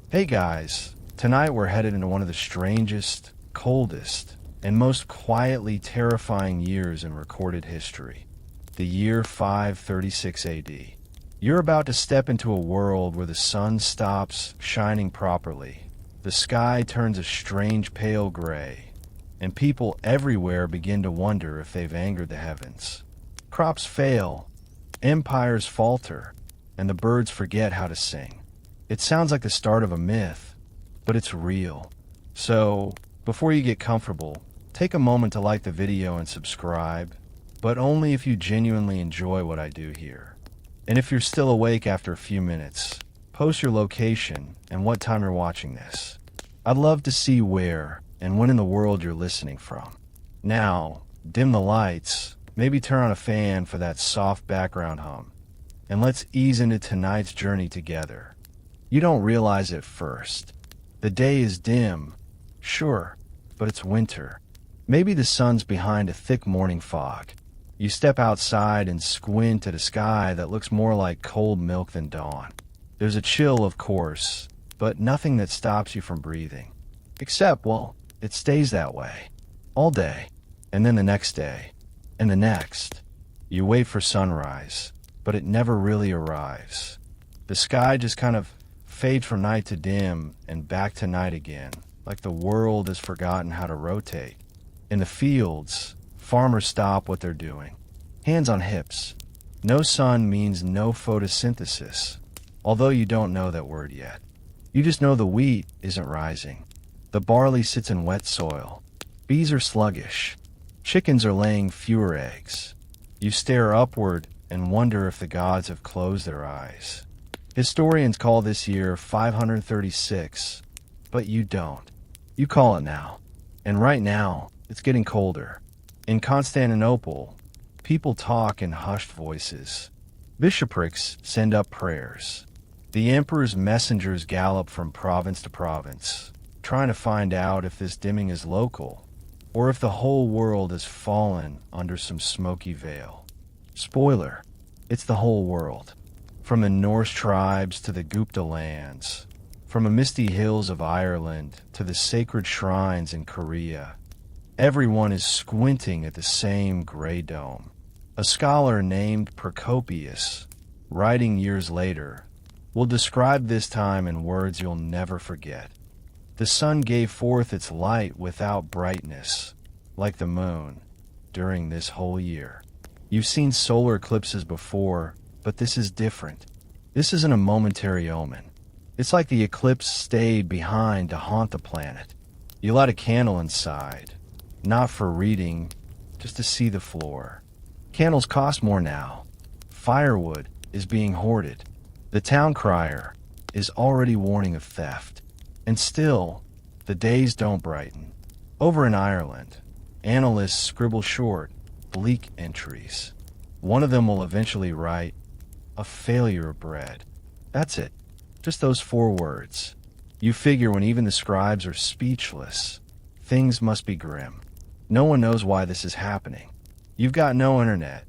Hey guys, tonight we're headed into one of the strangest, coldest, and most quietly terrifying years in recorded history. The year 536 AD. You're about to step into a world where the sun stops shining properly, the sky turns a strange pale gray, and people everywhere begin to wonder if they've angered the heavens. Crops fail, empires falter, and the birds forget how to sing. It sounds like the start of a myth, but it's real. So, before you get comfortable, take a moment to like the video and subscribe, but only if you genuinely enjoy what I do here. And if you're still awake after a few minutes, post your location and what time you're watching this. I'd love to see where and when in the world you're listening from. Now, dim the lights, maybe turn on a fan for that soft background hum, and let's ease into tonight's journey together. You don't realize it first. The day is dim, sure, but it's winter. Maybe the sun's behind a thick morning fog. You step outside and squint at a sky that looks more like cold milk than dawn. There's a chill, of course, but nothing that stops you from breathing. Except, well, it stays that way. All day, and then the next day, and the next. You wait for sunrise, but it never really arrives. The sky just kind of fades from night to dim and back to night again, like the world has forgotten how to rotate. In the fields, farmers stop what they're doing. Hands on hips. No sun means no photosynthesis, although you don't know that word yet. You just know the wheat isn't rising. The barley sits in wet soil. Bees are sluggish. Chickens are laying fewer eggs. You stare upward and wonder if the gods have closed their eyes. Historians call this year 536, but you don't. You call it now. And right now, it's getting colder. In Constantinople, people talk in hushed voices. Bishoprics send up prayers. The emperor's messengers gallop from province to province, trying to find out if this dimming is local, or if the whole world has fallen under some smoky veil. Spoiler, it's the whole world. From the Norse tribes to the Gupta lands, from the misty hills of Ireland to the sacred shrines in Korea, everyone is squinting at the same gray dome. A scholar named Procopius, writing years later, will describe this time in words you'll never forget. The sun gave forth its light without brightness, like the moon, during this whole year. You've seen solar eclipses before, but this is different. This isn't a momentary omen. It's like the eclipse stayed behind to haunt the planet. You light a candle inside, not for reading, just to see the floor. Candles cost more now. Firewood is being hoarded. The town crier is already warning of theft. And still, the days don't brighten. Over in Ireland, analysts scribble short, bleak entries. One of them will eventually write, "A failure of bread." That's it. Just those 4 words. You figure when even the scribes are speechless, things must be grim. No one knows why this is happening. You've got no internet,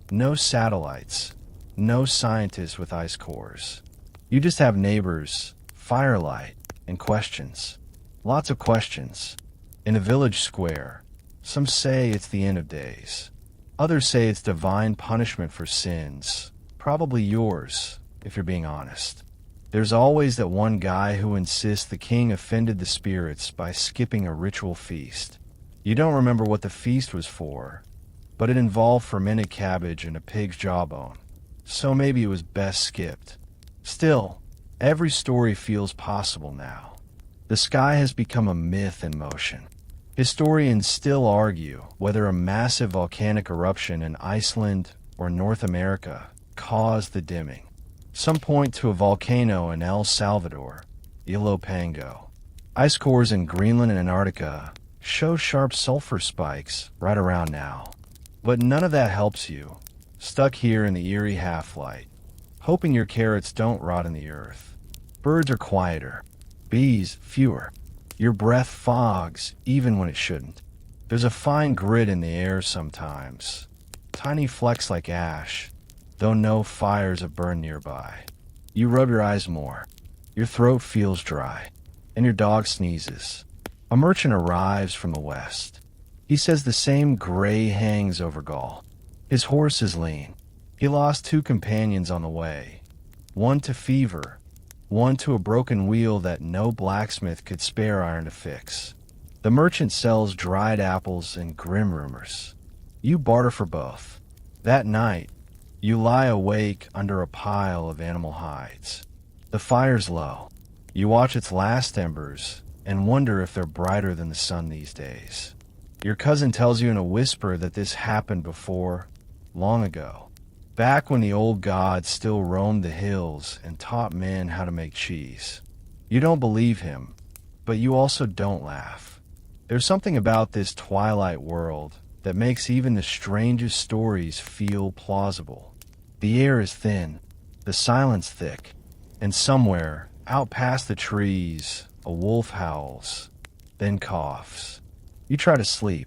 no satellites, no scientists with ice cores. You just have neighbors, firelight, and questions. Lots of questions. In a village square, some say it's the end of days. Others say it's divine punishment for sins. Probably yours, if you're being honest. There's always that one guy who insists the king offended the spirits by skipping a ritual feast. You don't remember what the feast was for, but it involved fermented cabbage and a pig's jawbone, so maybe it was best skipped. Still, every story feels possible now. The sky has become a myth in motion. Historians still argue whether a massive volcanic eruption in Iceland or North America caused the dimming. Some point to a volcano in El Salvador, Ilopango. Ice cores in Greenland and Antarctica show sharp sulfur spikes right around now. But none of that helps you, stuck here in the eerie half-light, hoping your carrots don't rot in the earth. Birds are quieter, bees fewer. Your breath fogs even when it shouldn't. There's a fine grit in the air sometimes, tiny flecks like ash, though no fires have burned nearby. You rub your eyes more. Your throat feels dry, and your dog sneezes. A merchant arrives from the west. He says the same gray hangs over Gaul. His horse is lean. He lost 2 companions on the way, one to fever, one to a broken wheel that no blacksmith could spare iron to fix. The merchant sells dried apples and grim rumors. You barter for both. That night, you lie awake under a pile of animal hides. The fire's low. You watch its last embers and wonder if they're brighter than the sun these days. Your cousin tells you in a whisper that this happened before, long ago, back when the old gods still roamed the hills and taught men how to make cheese. You don't believe him, but you also don't laugh. There's something about this twilight world that makes even the strangest stories feel plausible. The air is thin, the silence thick, and somewhere, out past the trees, a wolf howls, then coughs. You try to sleep.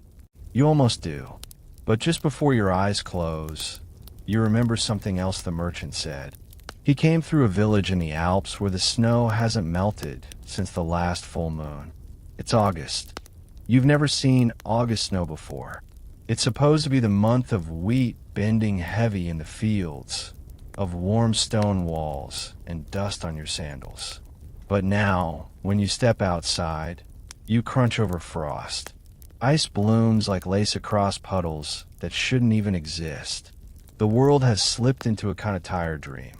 You almost do. But just before your eyes close, you remember something else the merchant said. He came through a village in the Alps where the snow hasn't melted since the last full moon. It's August. You've never seen August snow before. It's supposed to be the month of wheat bending heavy in the fields, of warm stone walls and dust on your sandals. But now, when you step outside, you crunch over frost. Ice blooms like lace across puddles that shouldn't even exist. The world has slipped into a kind of tired dream.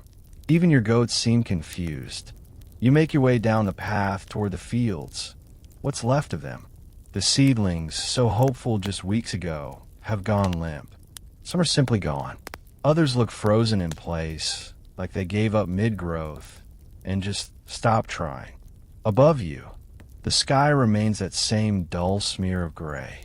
Even your goats seem confused. You make your way down the path toward the fields. What's left of them? The seedlings, so hopeful just weeks ago, have gone limp. Some are simply gone. Others look frozen in place, like they gave up mid-growth and just stopped trying. Above you, the sky remains that same dull smear of gray.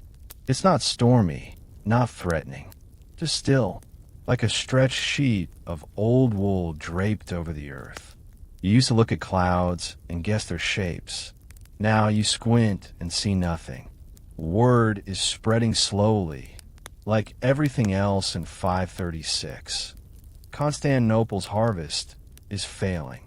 It's not stormy, not threatening, just still, like a stretched sheet of old wool draped over the earth. You used to look at clouds and guess their shapes. Now you squint and see nothing. Word is spreading slowly, like everything else in 536. Constantinople's harvest is failing.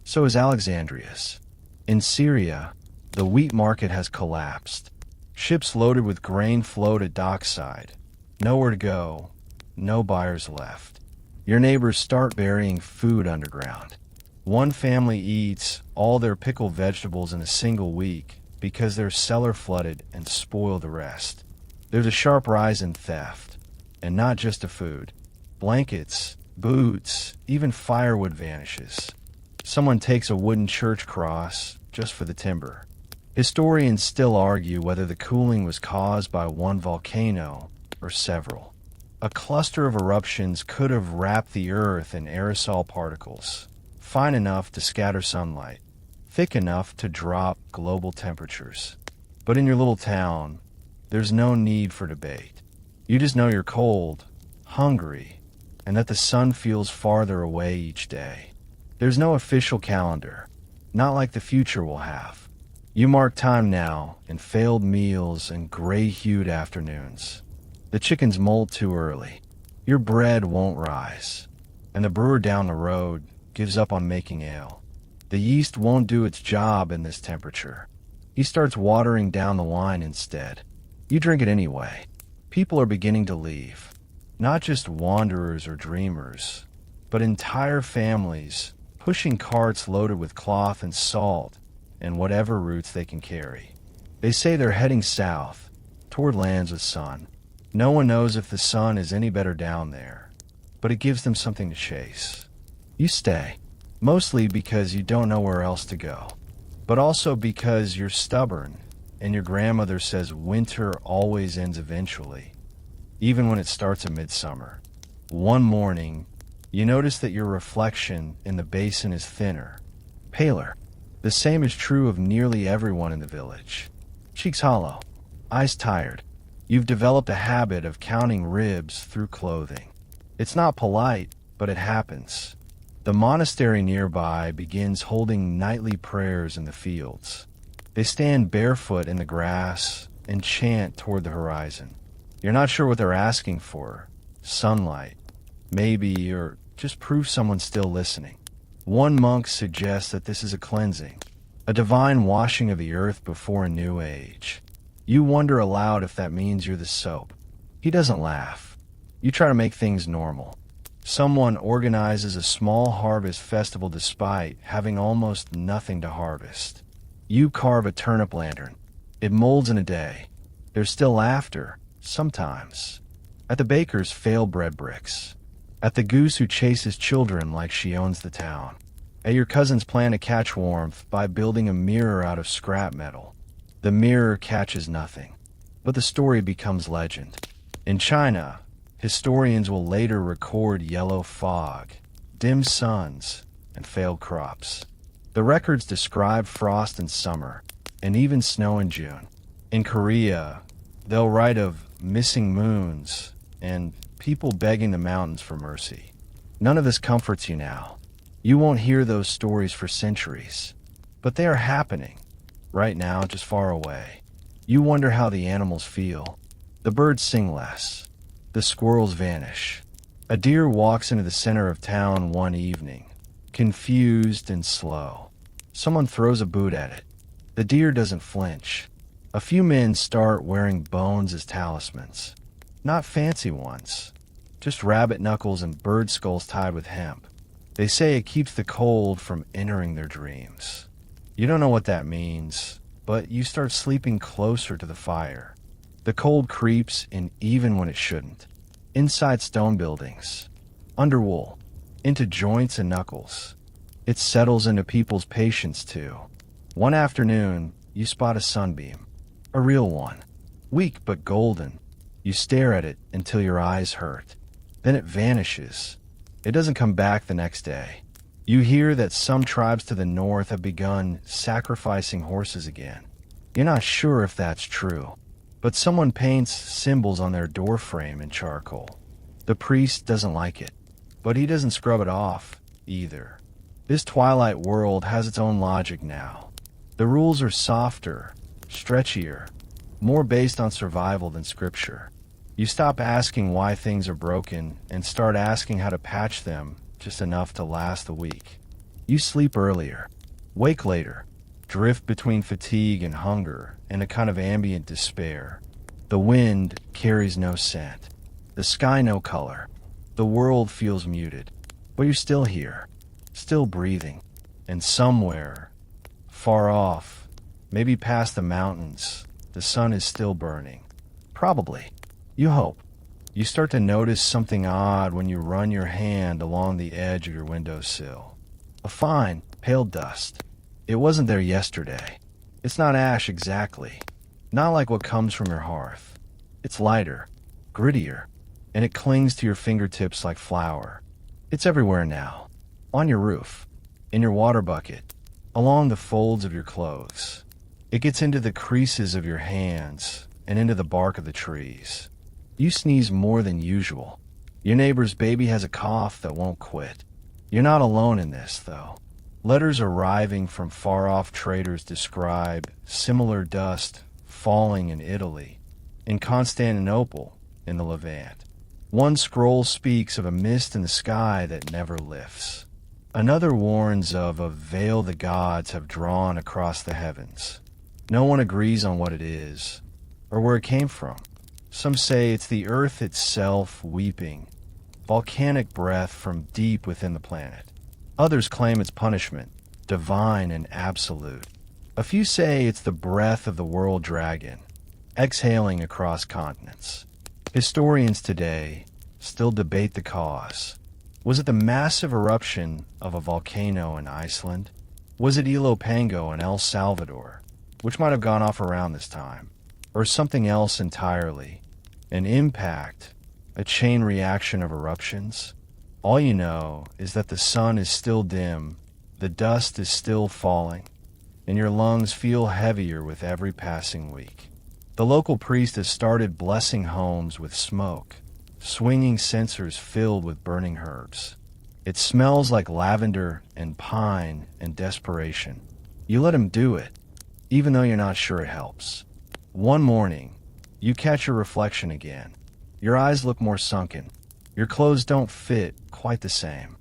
So is Alexandria's. In Syria, the wheat market has collapsed. Ships loaded with grain float at dockside. Nowhere to go, no buyers left. Your neighbors start burying food underground. One family eats all their pickled vegetables in a single week because their cellar flooded and spoiled the rest. There's a sharp rise in theft, and not just of food. Blankets, boots, even firewood vanishes. Someone takes a wooden church cross just for the timber. Historians still argue whether the cooling was caused by one volcano or several. A cluster of eruptions could have wrapped the earth in aerosol particles, fine enough to scatter sunlight, thick enough to drop global temperatures. But in your little town, there's no need for debate. You just know you're cold, hungry, and that the sun feels farther away each day. There's no official calendar, not like the future will have. You mark time now in failed meals and gray-hued afternoons. The chickens molt too early. Your bread won't rise. And the brewer down the road gives up on making ale. The yeast won't do its job in this temperature. He starts watering down the wine instead. You drink it anyway. People are beginning to leave. Not just wanderers or dreamers, but entire families pushing carts loaded with cloth and salt and whatever roots they can carry. They say they're heading south, toward lands with sun. No one knows if the sun is any better down there, but it gives them something to chase. You stay, mostly because you don't know where else to go, but also because you're stubborn and your grandmother says winter always ends eventually, even when it starts at midsummer. One morning, you notice that your reflection in the basin is thinner, paler. The same is true of nearly everyone in the village. Cheeks hollow, eyes tired. You've developed a habit of counting ribs through clothing. It's not polite, but it happens. The monastery nearby begins holding nightly prayers in the fields. They stand barefoot in the grass and chant toward the horizon. You're not sure what they're asking for. Sunlight, maybe, or just proof someone's still listening. One monk suggests that this is a cleansing, a divine washing of the earth before a new age. You wonder aloud if that means you're the soap. He doesn't laugh. You try to make things normal. Someone organizes a small harvest festival despite having almost nothing to harvest. You carve a turnip lantern. It molds in a day. There's still laughter, sometimes. At the baker's failed bread bricks. At the goose who chases children like she owns the town. At your cousin's plan to catch warmth by building a mirror out of scrap metal. The mirror catches nothing, but the story becomes legend. In China, historians will later record yellow fog, dim suns, and failed crops. The records describe frost in summer, and even snow in June. In Korea, they'll write of missing moons and people begging the mountains for mercy. None of this comforts you now. You won't hear those stories for centuries, but they are happening, right now, just far away. You wonder how the animals feel. The birds sing less. The squirrels vanish. A deer walks into the center of town one evening, confused and slow. Someone throws a boot at it. The deer doesn't flinch. A few men start wearing bones as talismans. Not fancy ones, just rabbit knuckles and bird skulls tied with hemp. They say it keeps the cold from entering their dreams. You don't know what that means, but you start sleeping closer to the fire. The cold creeps in even when it shouldn't. Inside stone buildings, under wool, into joints and knuckles. It settles into people's patience too. One afternoon, you spot a sunbeam. A real one. Weak but golden. You stare at it until your eyes hurt. Then it vanishes. It doesn't come back the next day. You hear that some tribes to the north have begun sacrificing horses again. You're not sure if that's true, but someone paints symbols on their doorframe in charcoal. The priest doesn't like it, but he doesn't scrub it off either. This twilight world has its own logic now. The rules are softer, stretchier, more based on survival than scripture. You stop asking why things are broken and start asking how to patch them just enough to last a week. You sleep earlier, wake later, drift between fatigue and hunger and a kind of ambient despair. The wind carries no scent, the sky no color. The world feels muted, but you're still here, still breathing, and somewhere, far off, maybe past the mountains, the sun is still burning. Probably. You hope. You start to notice something odd when you run your hand along the edge of your windowsill. A fine, pale dust. It wasn't there yesterday. It's not ash exactly. Not like what comes from your hearth. It's lighter, grittier, and it clings to your fingertips like flour. It's everywhere now. On your roof, in your water bucket, along the folds of your clothes. It gets into the creases of your hands and into the bark of the trees. You sneeze more than usual. Your neighbor's baby has a cough that won't quit. You're not alone in this, though. Letters arriving from far-off traders describe similar dust falling in Italy, in Constantinople, in the Levant. One scroll speaks of a mist in the sky that never lifts. Another warns of a veil the gods have drawn across the heavens. No one agrees on what it is, or where it came from. Some say it's the earth itself weeping, volcanic breath from deep within the planet. Others claim it's punishment, divine and absolute. A few say it's the breath of the world dragon, exhaling across continents. Historians today still debate the cause. Was it the massive eruption of a volcano in Iceland? Was it Ilopango in El Salvador, which might have gone off around this time? Or something else entirely? An impact, a chain reaction of eruptions? All you know is that the sun is still dim, the dust is still falling, and your lungs feel heavier with every passing week. The local priest has started blessing homes with smoke, swinging censers filled with burning herbs. It smells like lavender and pine and desperation. You let him do it, even though you're not sure it helps. One morning, you catch your reflection again. Your eyes look more sunken. Your clothes don't fit quite the same.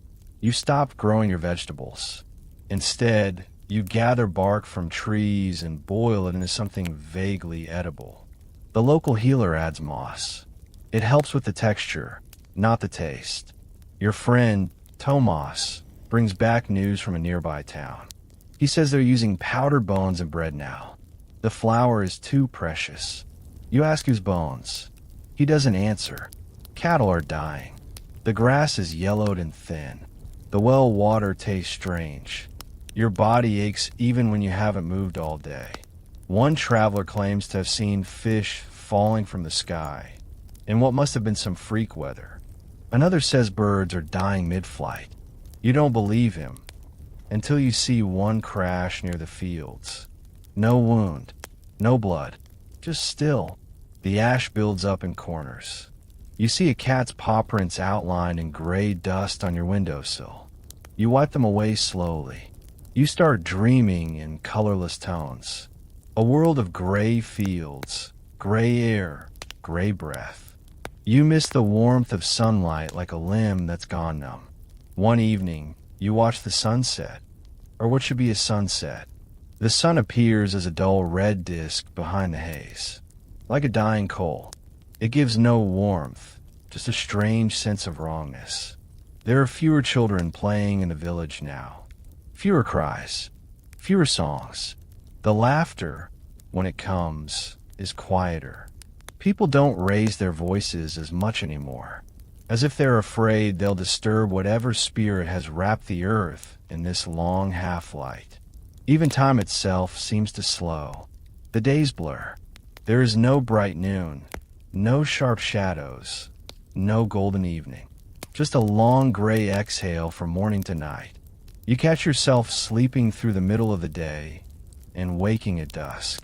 You stop growing your vegetables. Instead, you gather bark from trees and boil it into something vaguely edible. The local healer adds moss. It helps with the texture, not the taste. Your friend, Tomas, brings back news from a nearby town. He says they're using powdered bones in bread now. The flour is too precious. You ask whose bones. He doesn't answer. Cattle are dying. The grass is yellowed and thin. The well water tastes strange. Your body aches even when you haven't moved all day. One traveler claims to have seen fish falling from the sky in what must have been some freak weather. Another says birds are dying mid-flight. You don't believe him until you see one crash near the fields. No wound, no blood, just still. The ash builds up in corners. You see a cat's paw prints outlined in gray dust on your windowsill. You wipe them away slowly. You start dreaming in colorless tones. A world of gray fields, gray air, gray breath. You miss the warmth of sunlight like a limb that's gone numb. One evening, you watch the sunset, or what should be a sunset. The sun appears as a dull red disk behind the haze, like a dying coal. It gives no warmth, just a strange sense of wrongness. There are fewer children playing in the village now. Fewer cries, fewer songs. The laughter, when it comes, is quieter. People don't raise their voices as much anymore, as if they're afraid they'll disturb whatever spirit has wrapped the earth in this long half-light. Even time itself seems to slow. The days blur. There is no bright noon, no sharp shadows, no golden evening. Just a long gray exhale from morning to night. You catch yourself sleeping through the middle of the day and waking at dusk.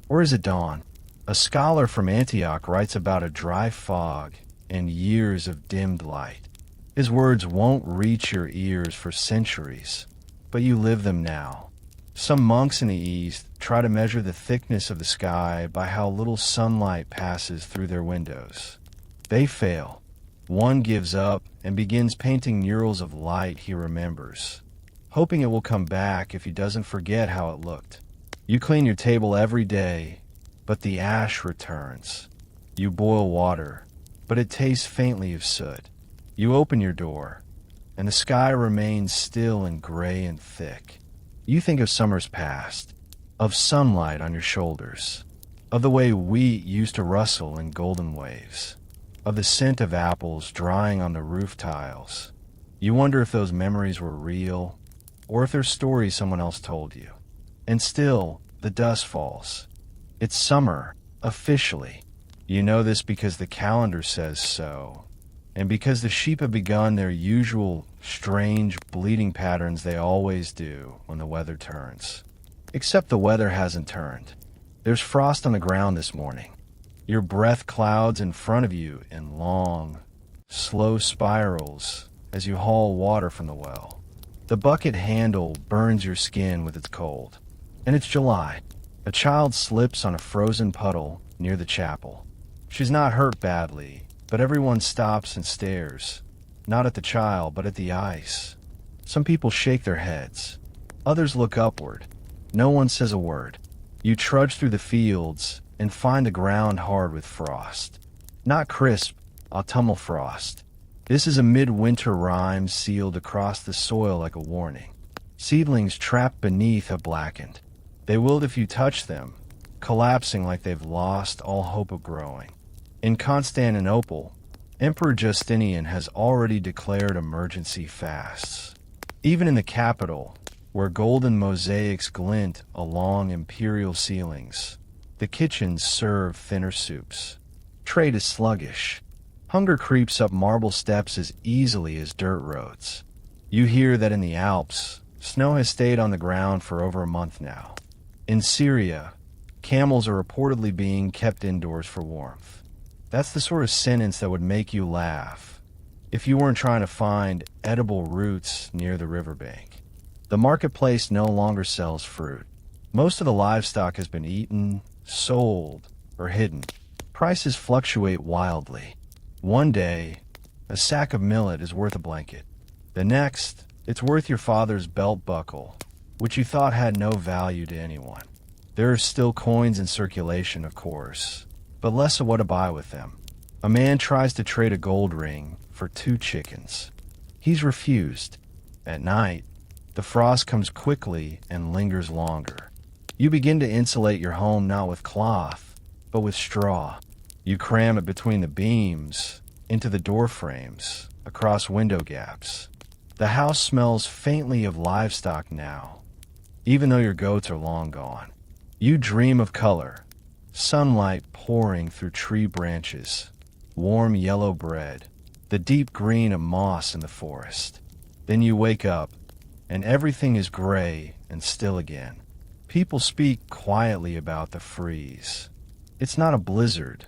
Or is it dawn? A scholar from Antioch writes about a dry fog and years of dimmed light. His words won't reach your ears for centuries, but you live them now. Some monks in the East try to measure the thickness of the sky by how little sunlight passes through their windows. They fail. One gives up and begins painting murals of light he remembers, hoping it will come back if he doesn't forget how it looked. You clean your table every day, but the ash returns. You boil water, but it tastes faintly of soot. You open your door, and the sky remains still and gray and thick. You think of summers past, of sunlight on your shoulders, of the way wheat used to rustle in golden waves, of the scent of apples drying on the roof tiles. You wonder if those memories were real, or if they're stories someone else told you. And still, the dust falls. It's summer, officially. You know this because the calendar says so, and because the sheep have begun their usual strange bleeding patterns they always do when the weather turns. Except the weather hasn't turned. There's frost on the ground this morning. Your breath clouds in front of you in long, slow spirals as you haul water from the well. The bucket handle burns your skin with its cold. And it's July. A child slips on a frozen puddle near the chapel. She's not hurt badly, but everyone stops and stares, not at the child, but at the ice. Some people shake their heads. Others look upward. No one says a word. You trudge through the fields and find the ground hard with frost. Not crisp, autumnal frost. This is a midwinter rime sealed across the soil like a warning. Seedlings trapped beneath have blackened. They wilt if you touch them, collapsing like they've lost all hope of growing. In Constantinople, Emperor Justinian has already declared emergency fasts. Even in the capital, where golden mosaics glint along imperial ceilings, the kitchens serve thinner soups. Trade is sluggish. Hunger creeps up marble steps as easily as dirt roads. You hear that in the Alps, snow has stayed on the ground for over a month now. In Syria, camels are reportedly being kept indoors for warmth. That's the sort of sentence that would make you laugh if you weren't trying to find edible roots near the riverbank. The marketplace no longer sells fruit. Most of the livestock has been eaten, sold, or hidden. Prices fluctuate wildly. One day, a sack of millet is worth a blanket. The next, It's worth your father's belt buckle, which you thought had no value to anyone. There are still coins in circulation, of course, but less of what to buy with them. A man tries to trade a gold ring for 2 chickens. He's refused. At night, the frost comes quickly and lingers longer. You begin to insulate your home not with cloth, but with straw. You cram it between the beams, into the door frames, across window gaps. The house smells faintly of livestock now, even though your goats are long gone. You dream of color, sunlight pouring through tree branches, warm yellow bread, the deep green of moss in the forest. Then you wake up, and everything is gray and still again. People speak quietly about the freeze. It's not a blizzard,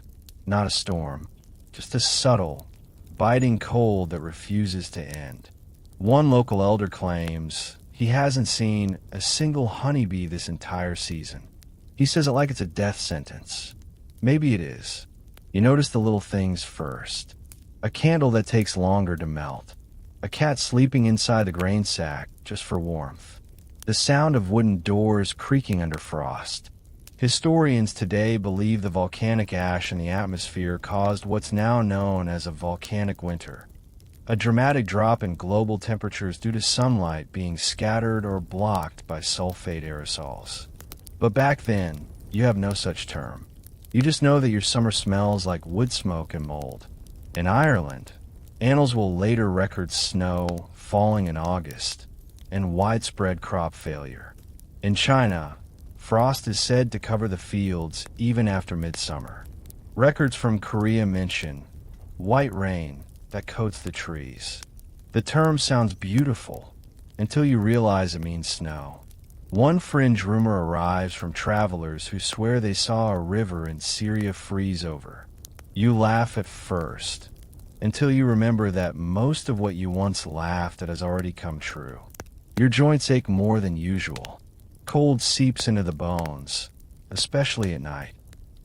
not a storm, just a subtle, biting cold that refuses to end. One local elder claims he hasn't seen a single honeybee this entire season. He says it like it's a death sentence. Maybe it is. You notice the little things first. A candle that takes longer to melt. A cat sleeping inside the grain sack just for warmth. The sound of wooden doors creaking under frost. Historians today believe the volcanic ash in the atmosphere caused what's now known as a volcanic winter. A dramatic drop in global temperatures due to sunlight being scattered or blocked by sulfate aerosols. But back then, you have no such term. You just know that your summer smells like wood smoke and mold. In Ireland, annals will later record snow falling in August and widespread crop failure. In China, frost is said to cover the fields even after midsummer. Records from Korea mention white rain that coats the trees. The term sounds beautiful until you realize it means snow. One fringe rumor arrives from travelers who swear they saw a river in Syria freeze over. You laugh at first, until you remember that most of what you once laughed at has already come true. Your joints ache more than usual. Cold seeps into the bones, especially at night.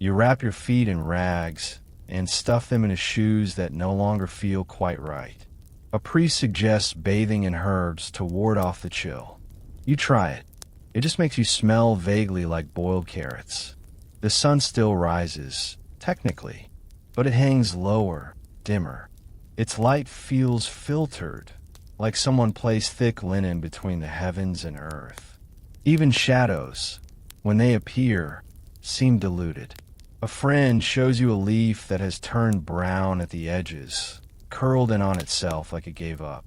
You wrap your feet in rags and stuff them into shoes that no longer feel quite right. A priest suggests bathing in herbs to ward off the chill. You try it. It just makes you smell vaguely like boiled carrots. The sun still rises, technically, but it hangs lower, dimmer. Its light feels filtered, like someone placed thick linen between the heavens and earth. Even shadows, when they appear, seem diluted. A friend shows you a leaf that has turned brown at the edges, curled in on itself like it gave up.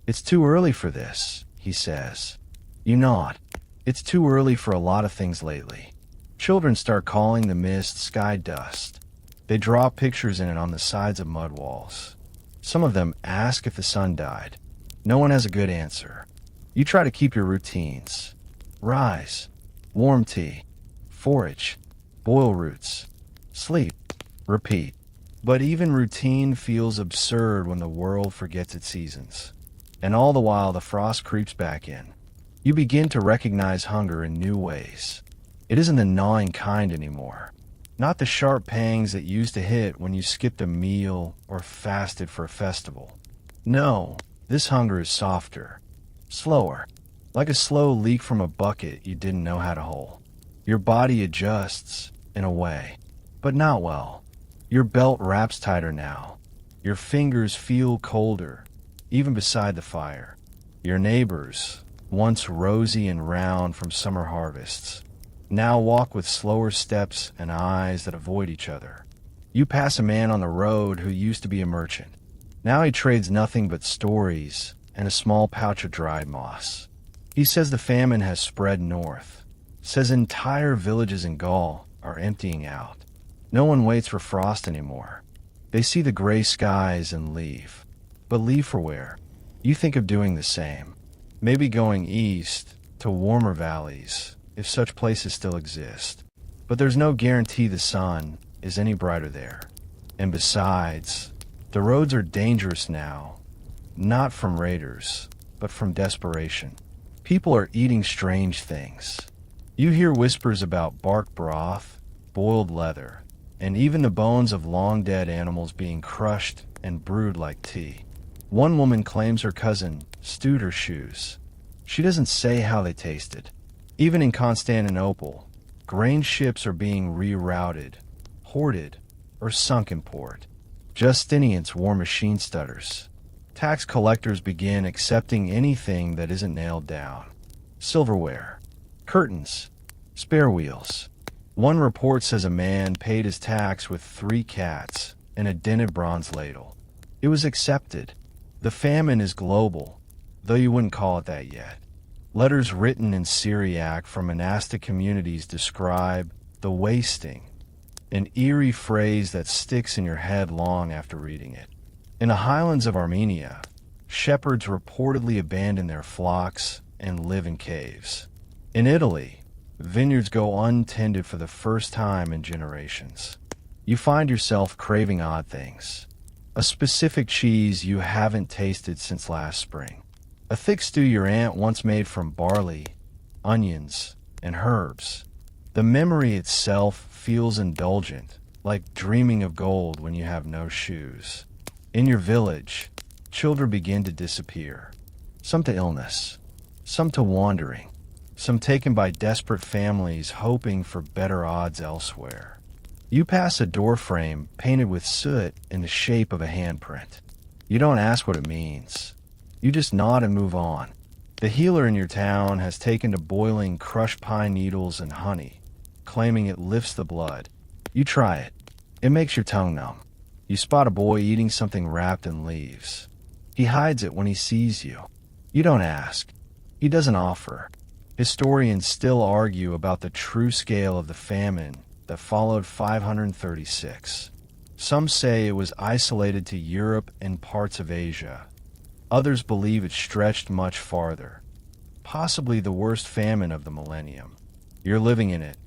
"It's too early for this," he says. You nod. It's too early for a lot of things lately. Children start calling the mist sky dust. They draw pictures in it on the sides of mud walls. Some of them ask if the sun died. No one has a good answer. You try to keep your routines. Rise, warm tea, forage, boil roots, sleep, repeat. But even routine feels absurd when the world forgets its seasons. And all the while the frost creeps back in. You begin to recognize hunger in new ways. It isn't the gnawing kind anymore. Not the sharp pangs that used to hit when you skipped a meal or fasted for a festival. No, this hunger is softer, slower, like a slow leak from a bucket you didn't know how to hold. Your body adjusts, in a way, but not well. Your belt wraps tighter now. Your fingers feel colder, even beside the fire. Your neighbors, once rosy and round from summer harvests, now walk with slower steps and eyes that avoid each other. You pass a man on the road who used to be a merchant. Now he trades nothing but stories and a small pouch of dried moss. He says the famine has spread north, says entire villages in Gaul are emptying out. No one waits for frost anymore. They see the gray skies and leave. But leave for where? You think of doing the same. Maybe going east to warmer valleys, if such places still exist. But there's no guarantee the sun is any brighter there. And besides, the roads are dangerous now, not from raiders, but from desperation. People are eating strange things. You hear whispers about bark broth, boiled leather, and even the bones of long-dead animals being crushed and brewed like tea. One woman claims her cousin stewed her shoes. She doesn't say how they tasted. Even in Constantinople, grain ships are being rerouted, hoarded, or sunk in port. Justinian's war machine stutters. Tax collectors begin accepting anything that isn't nailed down. Silverware, curtains, spare wheels. One report says a man paid his tax with 3 cats and a dented bronze ladle. It was accepted. The famine is global, though you wouldn't call it that yet. Letters written in Syriac from monastic communities describe the wasting, an eerie phrase that sticks in your head long after reading it. In the highlands of Armenia, shepherds reportedly abandon their flocks and live in caves. In Italy, vineyards go untended for the first time in generations. You find yourself craving odd things. A specific cheese you haven't tasted since last spring. A thick stew your aunt once made from barley, onions, and herbs. The memory itself feels indulgent, like dreaming of gold when you have no shoes. In your village, children begin to disappear. Some to illness, some to wandering, some taken by desperate families hoping for better odds elsewhere. You pass a doorframe painted with soot in the shape of a handprint. You don't ask what it means. You just nod and move on. The healer in your town has taken to boiling crushed pine needles and honey, claiming it lifts the blood. You try it. It makes your tongue numb. You spot a boy eating something wrapped in leaves. He hides it when he sees you. You don't ask. He doesn't offer. Historians still argue about the true scale of the famine that followed 536. Some say it was isolated to Europe and parts of Asia. Others believe it stretched much farther, possibly the worst famine of the millennium. You're living in it,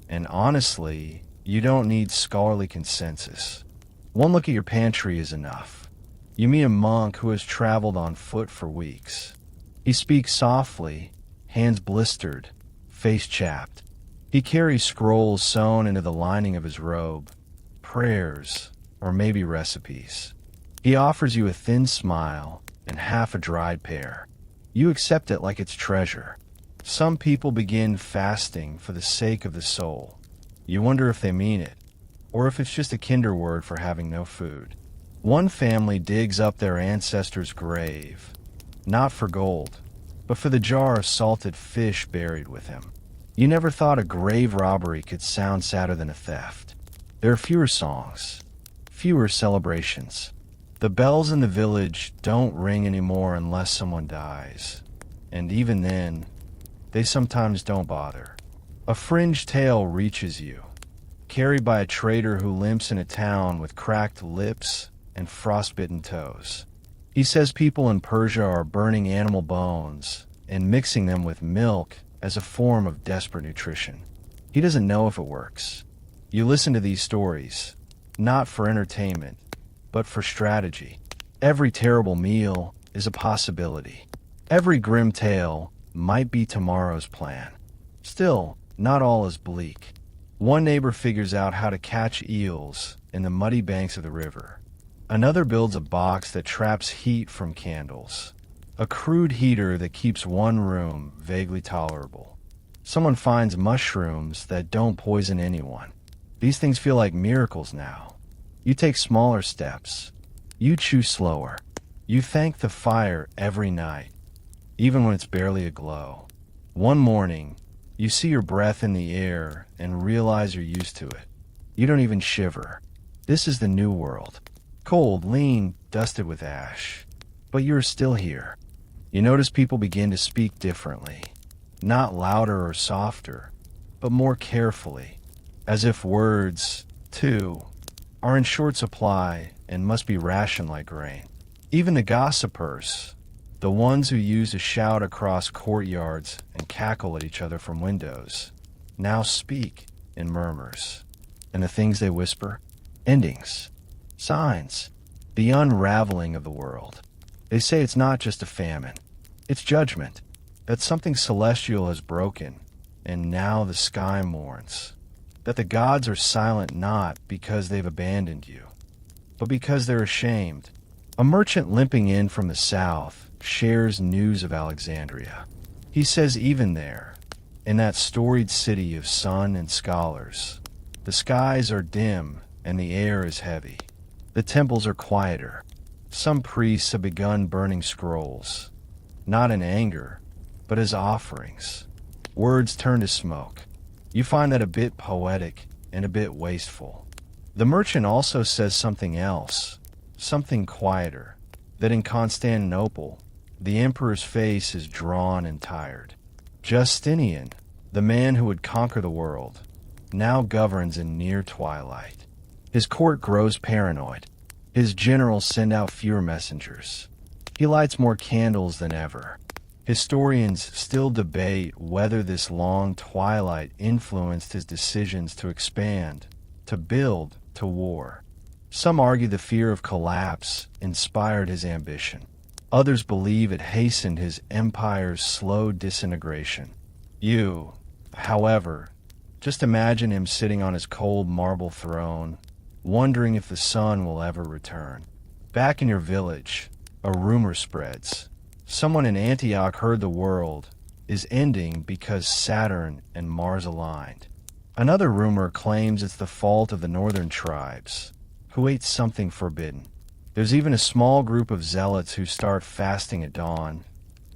and honestly, you don't need scholarly consensus. One look at your pantry is enough. You meet a monk who has traveled on foot for weeks. He speaks softly, hands blistered, face chapped. He carries scrolls sewn into the lining of his robe, prayers, or maybe recipes. He offers you a thin smile and half a dried pear. You accept it like it's treasure. Some people begin fasting for the sake of the soul. You wonder if they mean it, or if it's just a kinder word for having no food. One family digs up their ancestor's grave, not for gold, but for the jar of salted fish buried with him. You never thought a grave robbery could sound sadder than a theft. There are fewer songs, fewer celebrations. The bells in the village don't ring anymore unless someone dies. And even then, they sometimes don't bother. A fringed tale reaches you, carried by a trader who limps in a town with cracked lips and frostbitten toes. He says people in Persia are burning animal bones and mixing them with milk as a form of desperate nutrition. He doesn't know if it works. You listen to these stories, not for entertainment, but for strategy. Every terrible meal is a possibility. Every grim tale might be tomorrow's plan. Still, not all is bleak. One neighbor figures out how to catch eels in the muddy banks of the river. Another builds a box that traps heat from candles. A crude heater that keeps one room vaguely tolerable. Someone finds mushrooms that don't poison anyone. These things feel like miracles now. You take smaller steps. You chew slower. You thank the fire every night, even when it's barely aglow. One morning, you see your breath in the air and realize you're used to it. You don't even shiver. This is the new world. Cold, lean, dusted with ash. But you're still here. You notice people begin to speak differently. Not louder or softer, but more carefully. As if words, too, are in short supply and must be rationed like grain. Even the gossipers, the ones who used to shout across courtyards and cackle at each other from windows, now speak in murmurs. And the things they whisper? Endings, signs, the unraveling of the world. They say it's not just a famine, it's judgment, that something celestial has broken, and now the sky mourns. That the gods are silent not because they've abandoned you, but because they're ashamed. A merchant limping in from the south shares news of Alexandria. He says even there, in that storied city of sun and scholars, the skies are dim and the air is heavy. The temples are quieter. Some priests have begun burning scrolls, not in anger, but as offerings. Words turn to smoke. You find that a bit poetic and a bit wasteful. The merchant also says something else, something quieter, that in Constantinople, the emperor's face is drawn and tired. Justinian, the man who would conquer the world, now governs in near twilight. His court grows paranoid. His generals send out fewer messengers. He lights more candles than ever. Historians still debate whether this long twilight influenced his decisions to expand, to build, to war. Some argue the fear of collapse inspired his ambition. Others believe it hastened his empire's slow disintegration. You, however, just imagine him sitting on his cold marble throne, wondering if the sun will ever return. Back in your village, a rumor spreads. Someone in Antioch heard the world is ending because Saturn and Mars aligned. Another rumor claims it's the fault of the northern tribes, who ate something forbidden. There's even a small group of zealots who start fasting at dawn,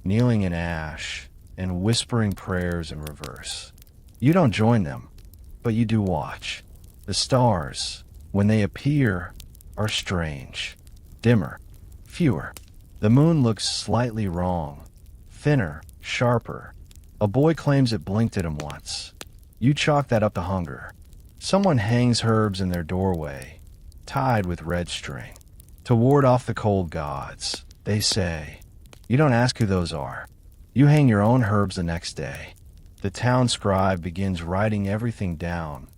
kneeling in ash, and whispering prayers in reverse. You don't join them, but you do watch. The stars, when they appear, are strange. Dimmer, fewer. The moon looks slightly wrong, thinner, sharper. A boy claims it blinked at him once. You chalk that up to hunger. Someone hangs herbs in their doorway, tied with red string, to ward off the cold gods, they say. You don't ask who those are. You hang your own herbs the next day. The town scribe begins writing everything down,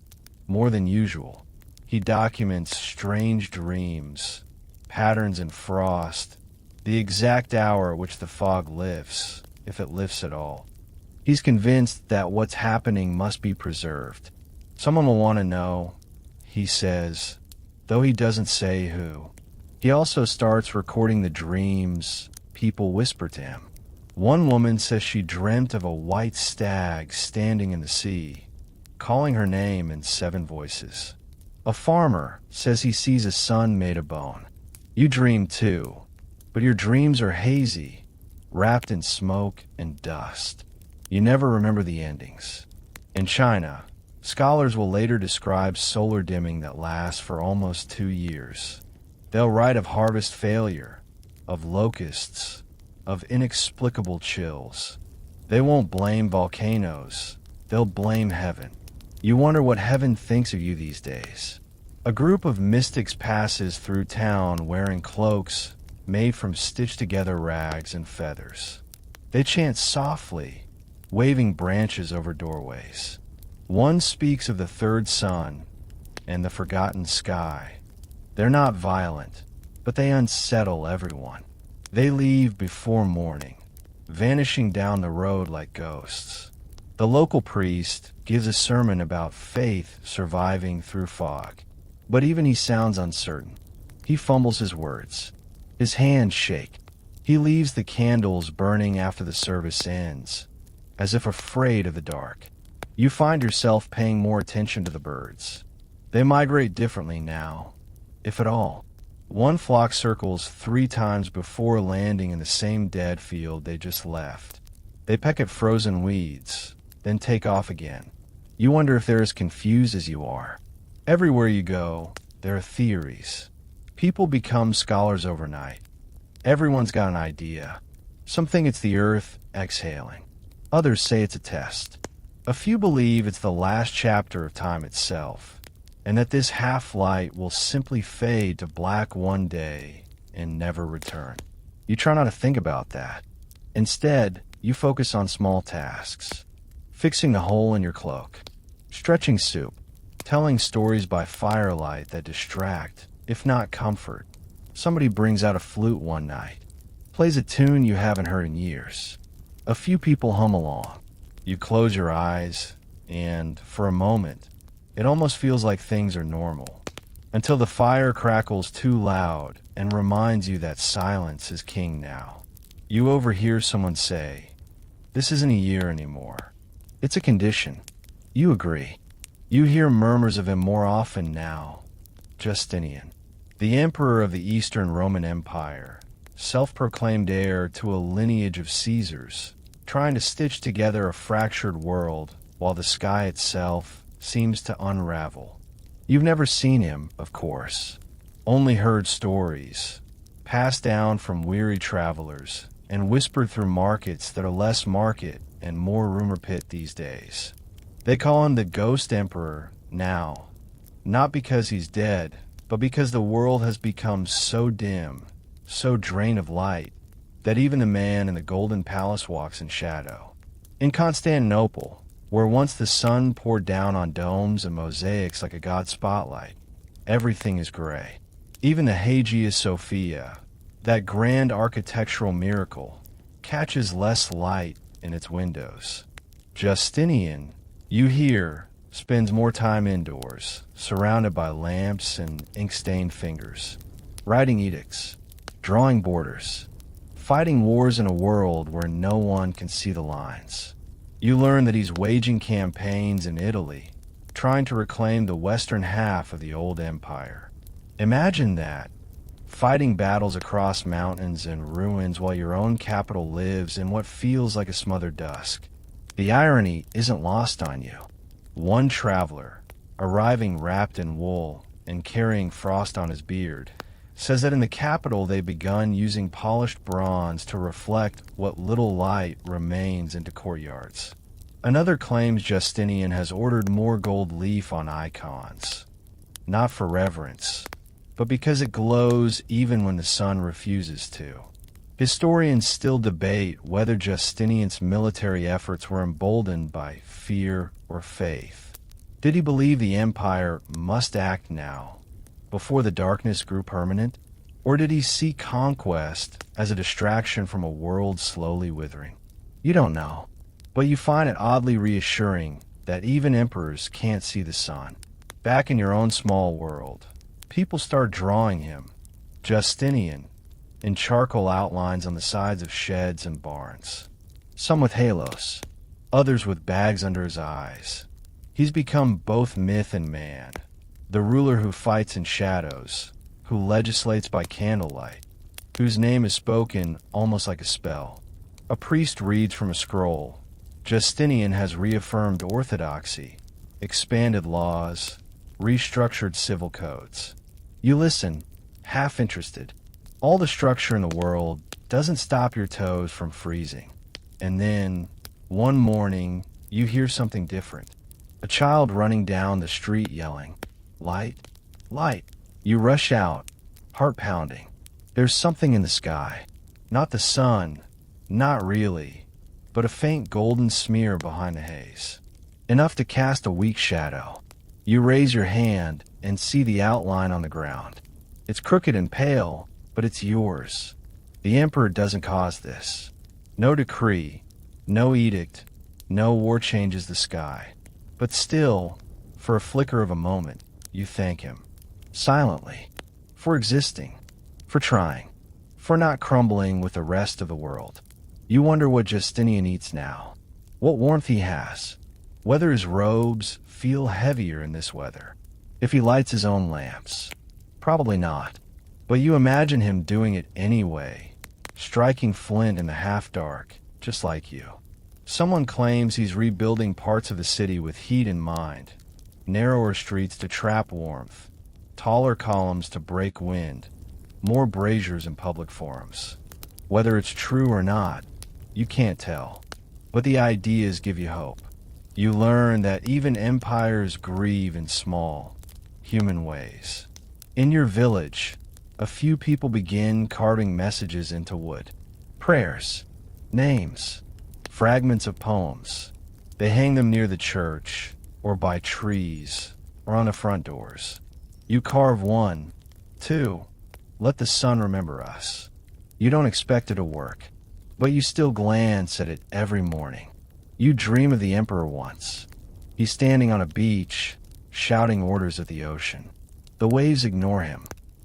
more than usual. He documents strange dreams, patterns in frost, the exact hour at which the fog lifts, if it lifts at all. He's convinced that what's happening must be preserved. Someone will want to know, he says, though he doesn't say who. He also starts recording the dreams people whisper to him. One woman says she dreamt of a white stag standing in the sea, calling her name in 7 voices. A farmer says he sees a sun made of bone. You dream too, but your dreams are hazy, wrapped in smoke and dust. You never remember the endings. In China, scholars will later describe solar dimming that lasts for almost 2 years. They'll write of harvest failure, of locusts, of inexplicable chills. They won't blame volcanoes, they'll blame heaven. You wonder what heaven thinks of you these days. A group of mystics passes through town wearing cloaks made from stitched-together rags and feathers. They chant softly, waving branches over doorways. One speaks of the third sun and the forgotten sky. They're not violent, but they unsettle everyone. They leave before morning, vanishing down the road like ghosts. The local priest gives a sermon about faith surviving through fog, but even he sounds uncertain. He fumbles his words. His hands shake. He leaves the candles burning after the service ends, as if afraid of the dark. You find yourself paying more attention to the birds. They migrate differently now, if at all. One flock circles 3 times before landing in the same dead field they just left. They peck at frozen weeds, then take off again. You wonder if they're as confused as you are. Everywhere you go, there are theories. People become scholars overnight. Everyone's got an idea. Some think it's the earth exhaling. Others say it's a test. A few believe it's the last chapter of time itself, and that this half-light will simply fade to black one day and never return. You try not to think about that. Instead, you focus on small tasks. Fixing the hole in your cloak, stretching soup, telling stories by firelight that distract, if not comfort. Somebody brings out a flute one night, plays a tune you haven't heard in years. A few people hum along. You close your eyes, and, for a moment, it almost feels like things are normal. until the fire crackles too loud and reminds you that silence is king now. You overhear someone say, "This isn't a year anymore. It's a condition." You agree. You hear murmurs of him more often now. Justinian, the emperor of the Eastern Roman Empire, self-proclaimed heir to a lineage of Caesars, trying to stitch together a fractured world while the sky itself seems to unravel. You've never seen him, of course, only heard stories, passed down from weary travelers and whispered through markets that are less market and more rumor pit these days. They call him the Ghost Emperor now, not because he's dead, but because the world has become so dim, so drained of light, that even the man in the golden palace walks in shadow. In Constantinople, where once the sun poured down on domes and mosaics like a god spotlight, everything is gray. Even the Hagia Sophia, that grand architectural miracle, catches less light in its windows. Justinian, you hear, spends more time indoors, surrounded by lamps and ink-stained fingers, writing edicts, drawing borders, fighting wars in a world where no one can see the lines. You learn that he's waging campaigns in Italy, trying to reclaim the western half of the old empire. Imagine that, fighting battles across mountains and ruins while your own capital lives in what feels like a smothered dusk. The irony isn't lost on you. One traveler, arriving wrapped in wool and carrying frost on his beard, says that in the capital they've begun using polished bronze to reflect what little light remains into courtyards. Another claims Justinian has ordered more gold leaf on icons, not for reverence, but because it glows even when the sun refuses to. Historians still debate whether Justinian's military efforts were emboldened by fear or faith. Did he believe the empire must act now, before the darkness grew permanent? Or did he see conquest as a distraction from a world slowly withering? You don't know, but you find it oddly reassuring that even emperors can't see the sun. Back in your own small world, people start drawing him, Justinian, in charcoal outlines on the sides of sheds and barns. Some with halos, others with bags under his eyes. He's become both myth and man, the ruler who fights in shadows, who legislates by candlelight, whose name is spoken almost like a spell. A priest reads from a scroll. Justinian has reaffirmed orthodoxy, expanded laws, restructured civil codes. You listen, half interested. All the structure in the world doesn't stop your toes from freezing. And then, one morning, you hear something different. A child running down the street yelling, "Light! Light!" You rush out, heart pounding. There's something in the sky. Not the sun, not really, but a faint golden smear behind the haze. Enough to cast a weak shadow. You raise your hand and see the outline on the ground. It's crooked and pale, but it's yours. The emperor doesn't cause this. No decree, no edict, no war changes the sky. But still, for a flicker of a moment, you thank him. Silently. For existing. For trying. For not crumbling with the rest of the world. You wonder what Justinian eats now. What warmth he has. Whether his robes feel heavier in this weather. If he lights his own lamps. Probably not. But you imagine him doing it anyway. Striking flint in the half-dark, just like you. Someone claims he's rebuilding parts of the city with heat in mind. Narrower streets to trap warmth. Taller columns to break wind. More braziers in public forums. Whether it's true or not, you can't tell. But the ideas give you hope. You learn that even empires grieve in small, human ways. In your village, a few people begin carving messages into wood. Prayers, names, fragments of poems. They hang them near the church, or by trees, or on the front doors. You carve 1, 2, let the sun remember us. You don't expect it to work, but you still glance at it every morning. You dream of the emperor once. He's standing on a beach, shouting orders at the ocean. The waves ignore him.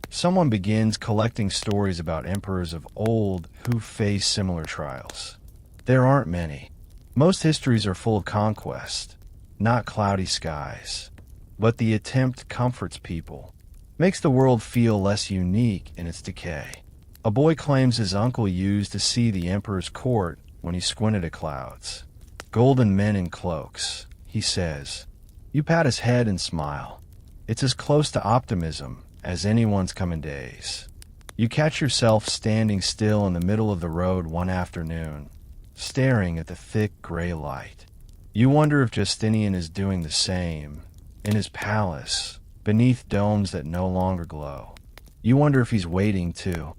Someone begins collecting stories about emperors of old who face similar trials. There aren't many. Most histories are full of conquest, not cloudy skies. But the attempt comforts people, makes the world feel less unique in its decay. A boy claims his uncle used to see the emperor's court when he squinted at clouds. Golden men in cloaks, he says. You pat his head and smile. It's as close to optimism as anyone's coming days. You catch yourself standing still in the middle of the road one afternoon, staring at the thick gray light. You wonder if Justinian is doing the same, in his palace, beneath domes that no longer glow. You wonder if he's waiting too.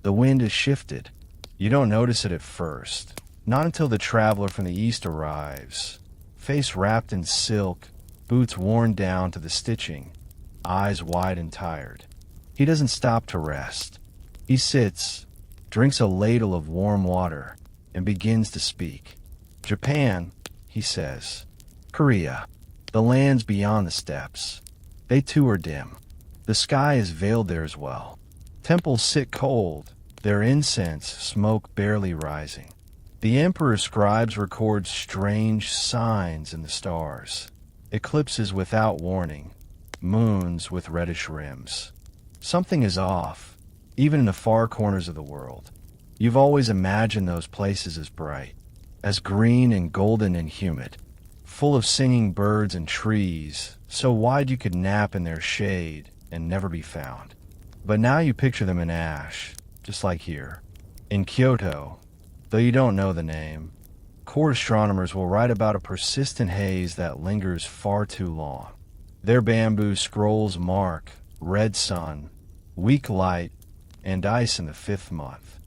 The wind has shifted. You don't notice it at first, not until the traveler from the east arrives, face wrapped in silk, boots worn down to the stitching, eyes wide and tired. He doesn't stop to rest. He sits, drinks a ladle of warm water, and begins to speak. Japan, he says. Korea, the lands beyond the steppes. They too are dim. The sky is veiled there as well. Temples sit cold, their incense smoke barely rising. The emperor's scribes record strange signs in the stars. Eclipses without warning, moons with reddish rims. Something is off, even in the far corners of the world. You've always imagined those places as bright, as green and golden and humid, full of singing birds and trees, so wide you could nap in their shade and never be found. But now you picture them in ash, just like here. In Kyoto, though you don't know the name, court astronomers will write about a persistent haze that lingers far too long. Their bamboo scrolls mark red sun, weak light, and ice in the 5th month.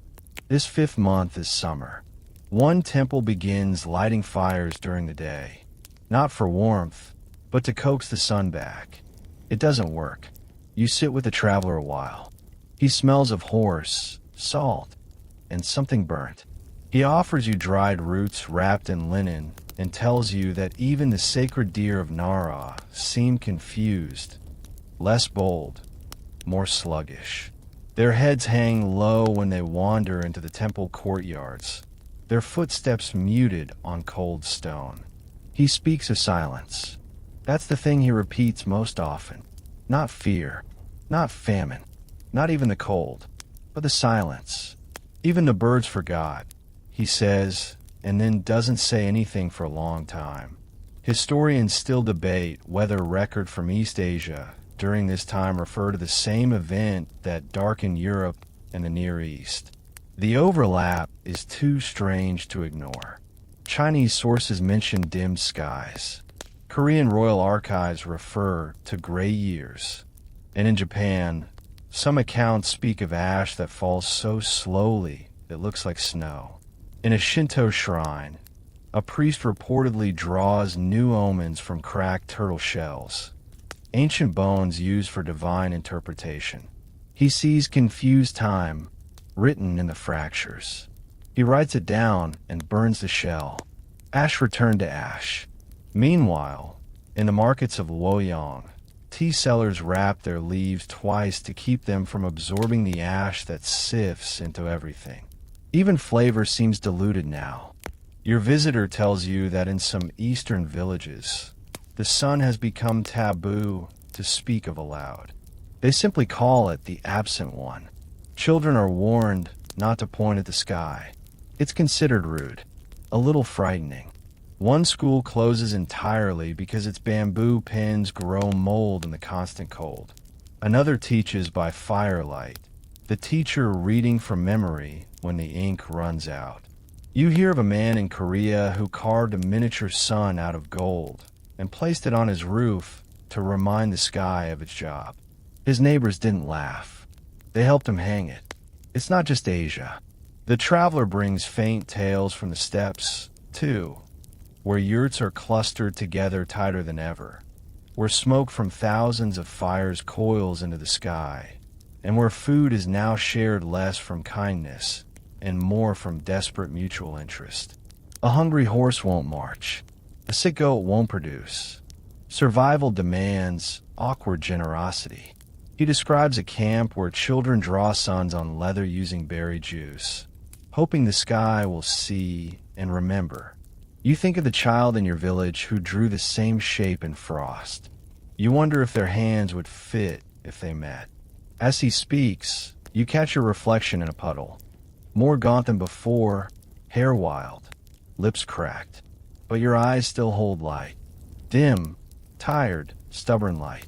This 5th month is summer. One temple begins lighting fires during the day, not for warmth, but to coax the sun back. It doesn't work. You sit with the traveler a while. He smells of horse, salt, and something burnt. He offers you dried roots wrapped in linen and tells you that even the sacred deer of Nara seem confused, less bold, more sluggish. Their heads hang low when they wander into the temple courtyards, their footsteps muted on cold stone. He speaks of silence. That's the thing he repeats most often. Not fear, not famine, not even the cold, but the silence. Even the birds forgot, he says, and then doesn't say anything for a long time. Historians still debate whether records from East Asia during this time refer to the same event that darkened Europe and the Near East. The overlap is too strange to ignore. Chinese sources mention dim skies. Korean royal archives refer to gray years. And in Japan, some accounts speak of ash that falls so slowly it looks like snow. In a Shinto shrine, a priest reportedly draws new omens from cracked turtle shells, ancient bones used for divine interpretation. He sees confused time written in the fractures. He writes it down and burns the shell. Ash returned to ash. Meanwhile, in the markets of Luoyang, tea sellers wrap their leaves twice to keep them from absorbing the ash that sifts into everything. Even flavor seems diluted now. Your visitor tells you that in some eastern villages, the sun has become taboo to speak of aloud. They simply call it the absent one. Children are warned not to point at the sky. It's considered rude, a little frightening. One school closes entirely because its bamboo pens grow mold in the constant cold. Another teaches by firelight, the teacher reading from memory when the ink runs out. You hear of a man in Korea who carved a miniature sun out of gold and placed it on his roof to remind the sky of its job. His neighbors didn't laugh. They helped him hang it. It's not just Asia. The traveler brings faint tales from the steppes, too, where yurts are clustered together tighter than ever, where smoke from thousands of fires coils into the sky, and where food is now shared less from kindness and more from desperate mutual interest. A hungry horse won't march. A sick goat won't produce. Survival demands awkward generosity. He describes a camp where children draw suns on leather using berry juice, hoping the sky will see and remember. You think of the child in your village who drew the same shape in frost. You wonder if their hands would fit if they met. As he speaks, you catch your reflection in a puddle. More gaunt than before, hair wild, lips cracked, but your eyes still hold light. Dim, tired, stubborn light,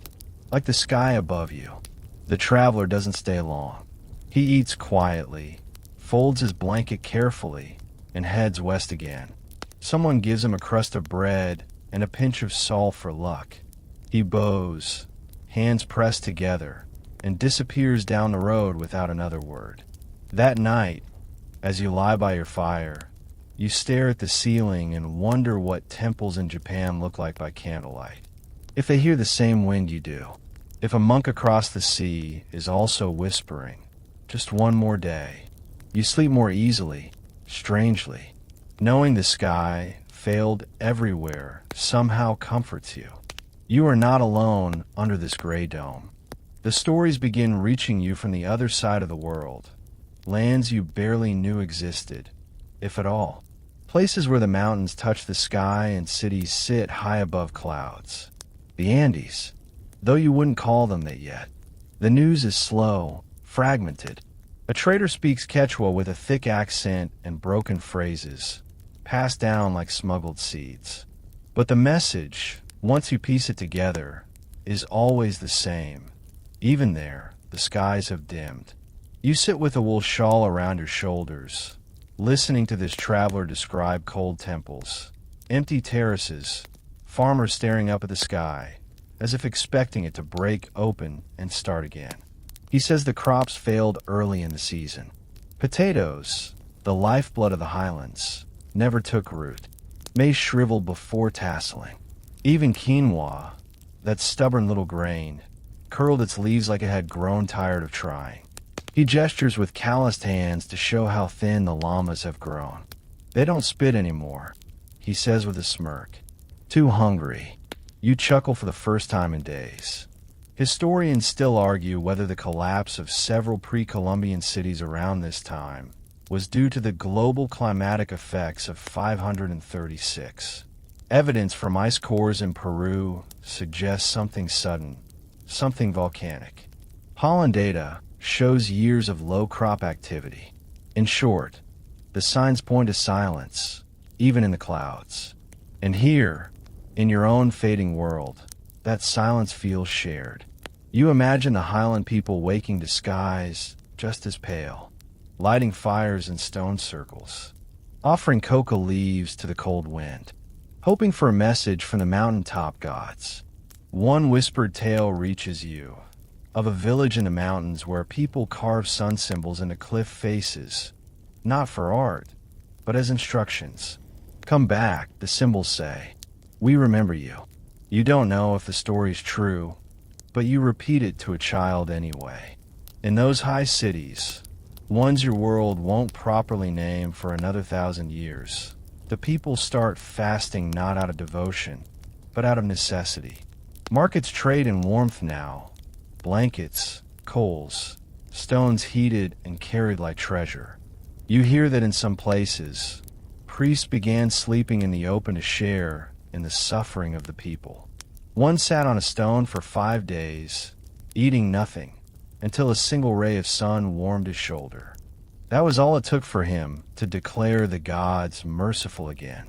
like the sky above you. The traveler doesn't stay long. He eats quietly, folds his blanket carefully, and heads west again. Someone gives him a crust of bread and a pinch of salt for luck. He bows, hands pressed together, and disappears down the road without another word. That night, as you lie by your fire, you stare at the ceiling and wonder what temples in Japan look like by candlelight. If they hear the same wind you do. If a monk across the sea is also whispering, just one more day. You sleep more easily, strangely. Knowing the sky failed everywhere somehow comforts you. You are not alone under this gray dome. The stories begin reaching you from the other side of the world, lands you barely knew existed, if at all. Places where the mountains touch the sky and cities sit high above clouds. The Andes, though you wouldn't call them that yet. The news is slow, fragmented. A trader speaks Quechua with a thick accent and broken phrases, passed down like smuggled seeds. But the message, once you piece it together, is always the same. Even there, the skies have dimmed. You sit with a wool shawl around your shoulders, listening to this traveler describe cold temples, empty terraces, farmers staring up at the sky, as if expecting it to break open and start again. He says the crops failed early in the season. Potatoes, the lifeblood of the highlands, never took root. Maize shriveled before tasseling. Even quinoa, that stubborn little grain, curled its leaves like it had grown tired of trying. He gestures with calloused hands to show how thin the llamas have grown. They don't spit anymore, he says with a smirk. Too hungry. You chuckle for the first time in days. Historians still argue whether the collapse of several pre-Columbian cities around this time was due to the global climatic effects of 536. Evidence from ice cores in Peru suggests something sudden, something volcanic. Pollen data shows years of low crop activity. In short, the signs point to silence, even in the clouds. And here, in your own fading world, that silence feels shared. You imagine the highland people waking to skies just as pale, lighting fires in stone circles, offering coca leaves to the cold wind, hoping for a message from the mountaintop gods. One whispered tale reaches you, of a village in the mountains where people carve sun symbols into cliff faces, not for art, but as instructions. Come back, the symbols say. We remember you. You don't know if the story's true, but you repeat it to a child anyway. In those high cities, ones your world won't properly name for another 1,000 years, the people start fasting not out of devotion, but out of necessity. Markets trade in warmth now. Blankets, coals, stones heated and carried like treasure. You hear that in some places, priests began sleeping in the open to share in the suffering of the people. One sat on a stone for 5 days, eating nothing, until a single ray of sun warmed his shoulder. That was all it took for him to declare the gods merciful again.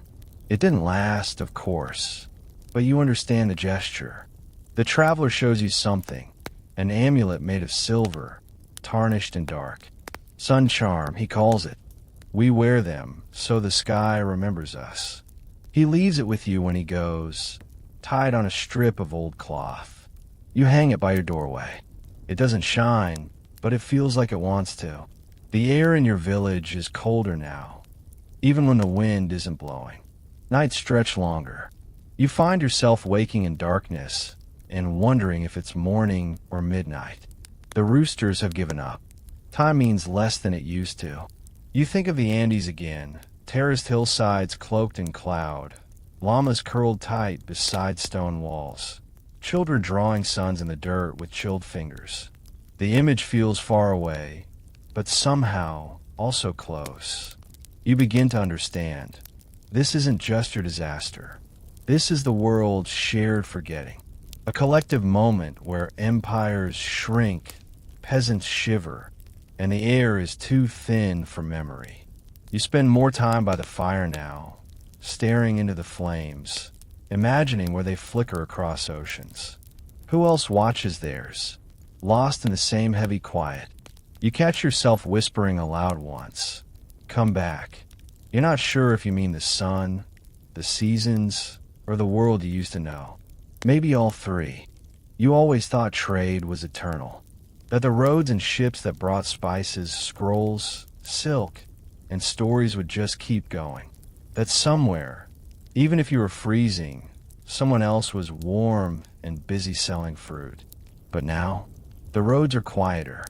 It didn't last, of course, but you understand the gesture. The traveler shows you something, an amulet made of silver, tarnished and dark. Sun charm, he calls it. We wear them so the sky remembers us. He leaves it with you when he goes, tied on a strip of old cloth. You hang it by your doorway. It doesn't shine, but it feels like it wants to. The air in your village is colder now, even when the wind isn't blowing. Nights stretch longer. You find yourself waking in darkness and wondering if it's morning or midnight. The roosters have given up. Time means less than it used to. You think of the Andes again, terraced hillsides cloaked in cloud, llamas curled tight beside stone walls. children drawing suns in the dirt with chilled fingers. The image feels far away, but somehow also close. You begin to understand. This isn't just your disaster. This is the world's shared forgetting. A collective moment where empires shrink, peasants shiver, and the air is too thin for memory. You spend more time by the fire now, staring into the flames, imagining where they flicker across oceans. Who else watches theirs? Lost in the same heavy quiet. You catch yourself whispering aloud once. Come back. You're not sure if you mean the sun, the seasons, or the world you used to know. Maybe all three. You always thought trade was eternal. That the roads and ships that brought spices, scrolls, silk, and stories would just keep going. That somewhere, even if you were freezing, someone else was warm and busy selling fruit. But now, the roads are quieter.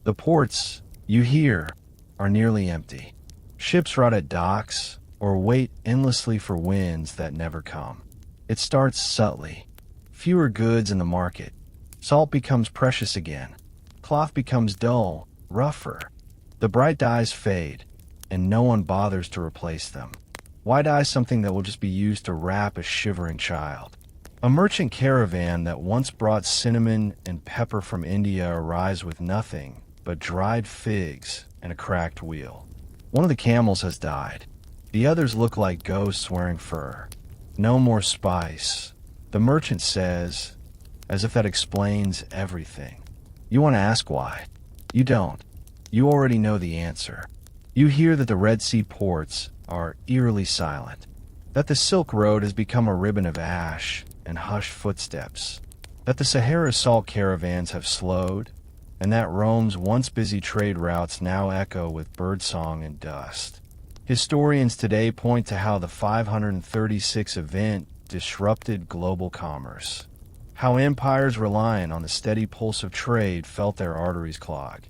The ports, you hear, are nearly empty. Ships rot at docks or wait endlessly for winds that never come. It starts subtly. Fewer goods in the market. Salt becomes precious again. Cloth becomes dull, rougher. The bright dyes fade, and no one bothers to replace them. Why dye something that will just be used to wrap a shivering child? A merchant caravan that once brought cinnamon and pepper from India arrives with nothing but dried figs and a cracked wheel. One of the camels has died. The others look like ghosts wearing fur. No more spice. The merchant says, as if that explains everything. You want to ask why. You don't. You already know the answer. You hear that the Red Sea ports are eerily silent, that the Silk Road has become a ribbon of ash and hushed footsteps, that the Sahara salt caravans have slowed, and that Rome's once busy trade routes now echo with birdsong and dust. Historians today point to how the 536 event disrupted global commerce, how empires reliant on the steady pulse of trade felt their arteries clog.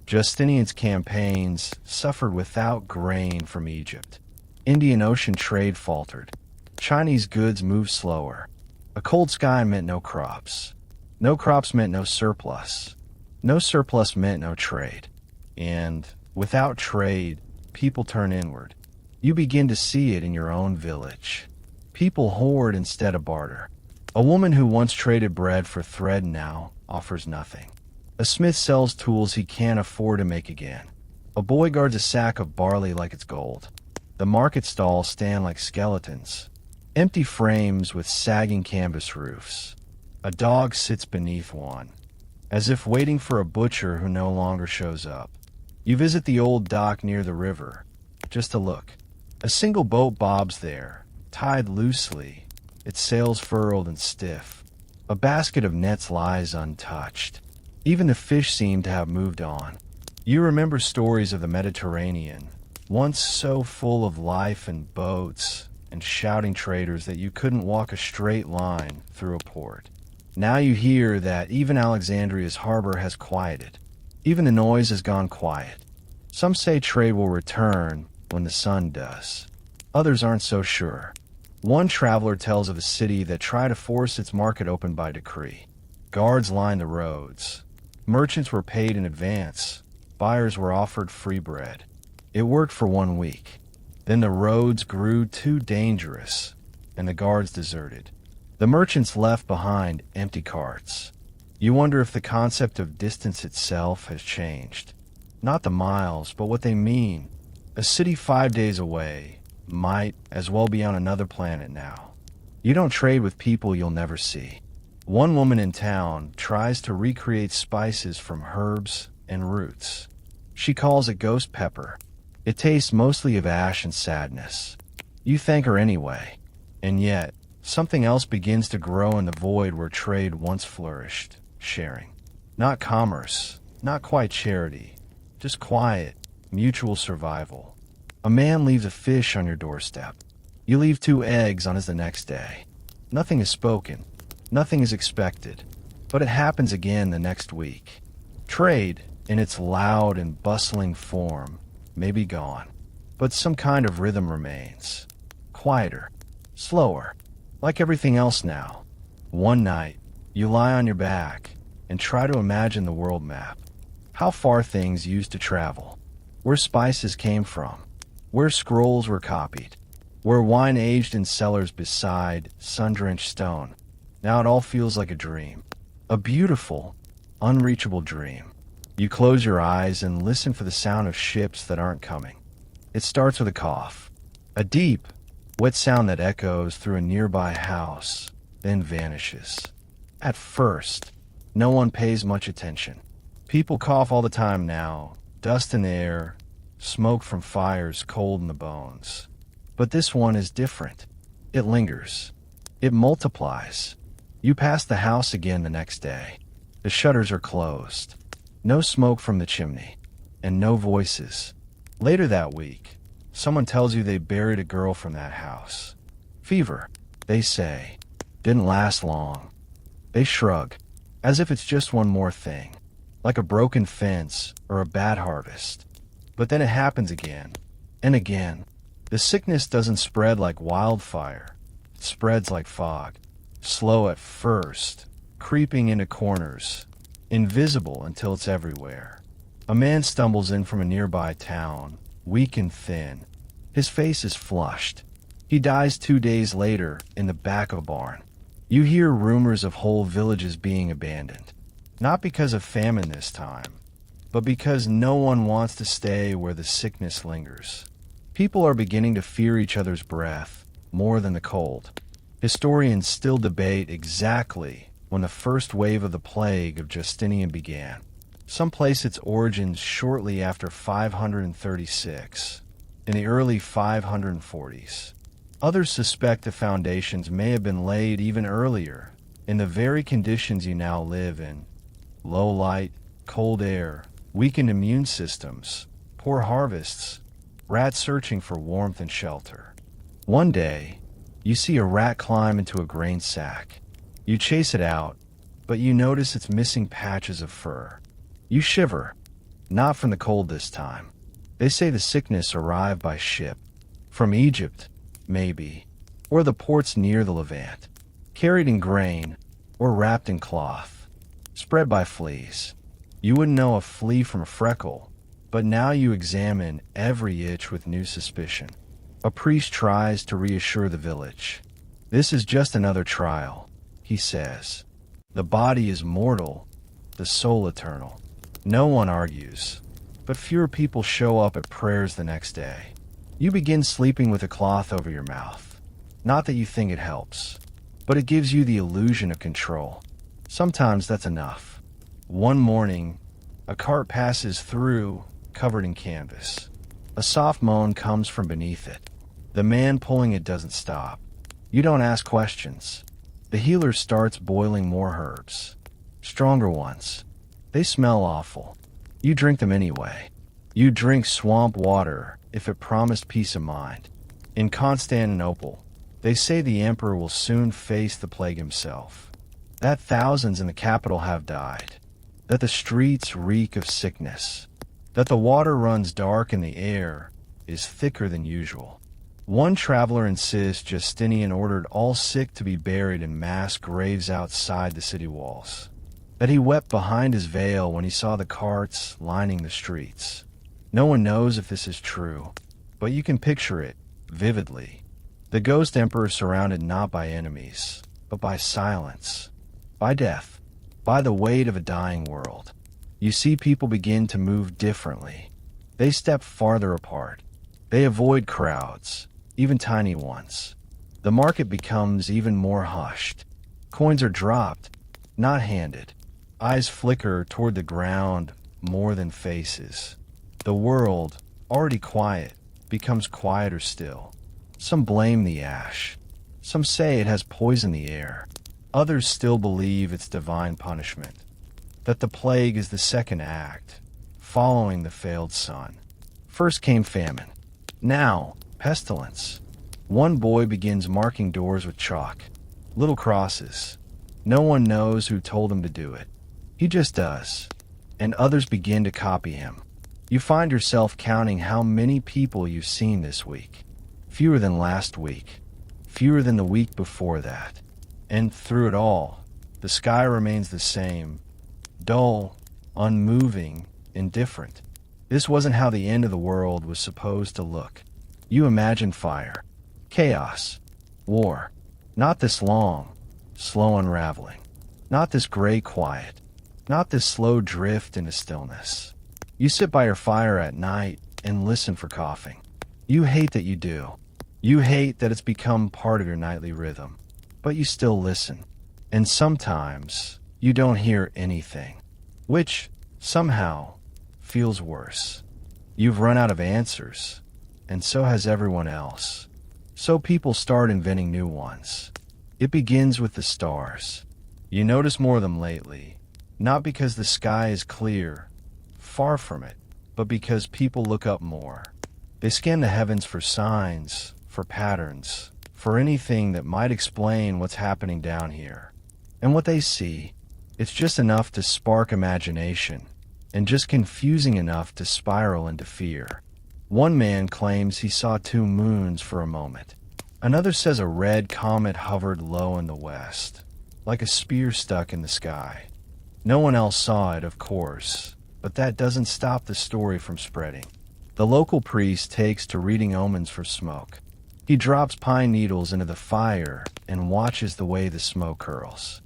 Justinian's campaigns suffered without grain from Egypt. Indian Ocean trade faltered. Chinese goods moved slower. A cold sky meant no crops. No crops meant no surplus. No surplus meant no trade. And without trade, people turn inward. You begin to see it in your own village. People hoard instead of barter. A woman who once traded bread for thread now offers nothing. A smith sells tools he can't afford to make again. A boy guards a sack of barley like it's gold. The market stalls stand like skeletons, empty frames with sagging canvas roofs. A dog sits beneath one, as if waiting for a butcher who no longer shows up. You visit the old dock near the river, just to look. A single boat bobs there, tied loosely, its sails furled and stiff. A basket of nets lies untouched. Even the fish seem to have moved on. You remember stories of the Mediterranean, once so full of life and boats and shouting traders that you couldn't walk a straight line through a port. Now you hear that even Alexandria's harbor has quieted. Even the noise has gone quiet. Some say trade will return when the sun does. Others aren't so sure. One traveler tells of a city that tried to force its market open by decree. Guards lined the roads. Merchants were paid in advance. Buyers were offered free bread. It worked for 1 week. Then the roads grew too dangerous, and the guards deserted. The merchants left behind empty carts. You wonder if the concept of distance itself has changed. Not the miles, but what they mean. A city 5 days away might as well be on another planet now. You don't trade with people you'll never see. One woman in town tries to recreate spices from herbs and roots. She calls it ghost pepper. It tastes mostly of ash and sadness. You thank her anyway. And yet, something else begins to grow in the void where trade once flourished. Sharing. Not commerce, not quite charity, just quiet, mutual survival. A man leaves a fish on your doorstep. You leave 2 eggs on his the next day. Nothing is spoken. Nothing is expected. But it happens again the next week. Trade, in its loud and bustling form, may be gone, but some kind of rhythm remains. Quieter, slower, like everything else now. One night, You lie on your back and try to imagine the world map. How far things used to travel. Where spices came from. Where scrolls were copied. Where wine aged in cellars beside sun-drenched stone. Now it all feels like a dream. A beautiful, unreachable dream. You close your eyes and listen for the sound of ships that aren't coming. It starts with a cough. A deep, wet sound that echoes through a nearby house, then vanishes. At first, no one pays much attention. People cough all the time now, dust in the air, smoke from fires cold in the bones. But this one is different. It lingers. It multiplies. You pass the house again the next day. The shutters are closed. No smoke from the chimney. And no voices. Later that week, someone tells you they buried a girl from that house. Fever, they say. Didn't last long. They shrug, as if it's just one more thing, like a broken fence or a bad harvest. But then it happens again, and again. The sickness doesn't spread like wildfire. It spreads like fog, slow at first, creeping into corners, invisible until it's everywhere. A man stumbles in from a nearby town, weak and thin. His face is flushed. He dies 2 days later in the back of a barn. You hear rumors of whole villages being abandoned. Not because of famine this time, but because no one wants to stay where the sickness lingers. People are beginning to fear each other's breath more than the cold. Historians still debate exactly when the first wave of the plague of Justinian began. Some place its origins shortly after 536, in the early 540s. Others suspect the foundations may have been laid even earlier, in the very conditions you now live in. Low light, cold air, weakened immune systems, poor harvests, rats searching for warmth and shelter. One day, you see a rat climb into a grain sack. You chase it out, but you notice it's missing patches of fur. You shiver, not from the cold this time. They say the sickness arrived by ship, from Egypt, maybe, or the ports near the Levant, carried in grain or wrapped in cloth, spread by fleas. You wouldn't know a flea from a freckle, but now you examine every itch with new suspicion. A priest tries to reassure the village. This is just another trial, he says. The body is mortal, the soul eternal. No one argues, but fewer people show up at prayers the next day. You begin sleeping with a cloth over your mouth. Not that you think it helps, but it gives you the illusion of control. Sometimes that's enough. One morning, a cart passes through, covered in canvas. A soft moan comes from beneath it. The man pulling it doesn't stop. You don't ask questions. The healer starts boiling more herbs. Stronger ones. They smell awful. You drink them anyway. You drink swamp water if it promised peace of mind. In Constantinople, they say the emperor will soon face the plague himself. That thousands in the capital have died. That the streets reek of sickness. That the water runs dark and the air is thicker than usual. One traveler insists Justinian ordered all sick to be buried in mass graves outside the city walls. That he wept behind his veil when he saw the carts lining the streets. No one knows if this is true, but you can picture it vividly. The ghost emperor surrounded not by enemies, but by silence, by death, by the weight of a dying world. You see people begin to move differently. They step farther apart. They avoid crowds, even tiny ones. The market becomes even more hushed. Coins are dropped, not handed. Eyes flicker toward the ground more than faces. The world, already quiet, becomes quieter still. Some blame the ash. Some say it has poisoned the air. Others still believe it's divine punishment. That the plague is the second act, following the failed sun. First came famine. Now, pestilence. One boy begins marking doors with chalk. Little crosses. No one knows who told him to do it. He just does. And others begin to copy him. You find yourself counting how many people you've seen this week. Fewer than last week. Fewer than the week before that. And through it all, The sky remains the same, dull, unmoving, indifferent. This wasn't how the end of the world was supposed to look. You imagined fire, chaos, war. Not this long, slow unraveling. Not this gray quiet. Not this slow drift into stillness. You sit by your fire at night and listen for coughing. You hate that you do. You hate that it's become part of your nightly rhythm. But you still listen. And sometimes you don't hear anything, which somehow feels worse. You've run out of answers, and so has everyone else. So people start inventing new ones. It begins with the stars. You notice more of them lately, not because the sky is clear, far from it, but because people look up more. They scan the heavens for signs, for patterns, for anything that might explain what's happening down here. And what they see, it's just enough to spark imagination, and just confusing enough to spiral into fear. One man claims he saw two moons for a moment. Another says a red comet hovered low in the west, like a spear stuck in the sky. No one else saw it, of course, but that doesn't stop the story from spreading. The local priest takes to reading omens for smoke. He drops pine needles into the fire and watches the way the smoke curls.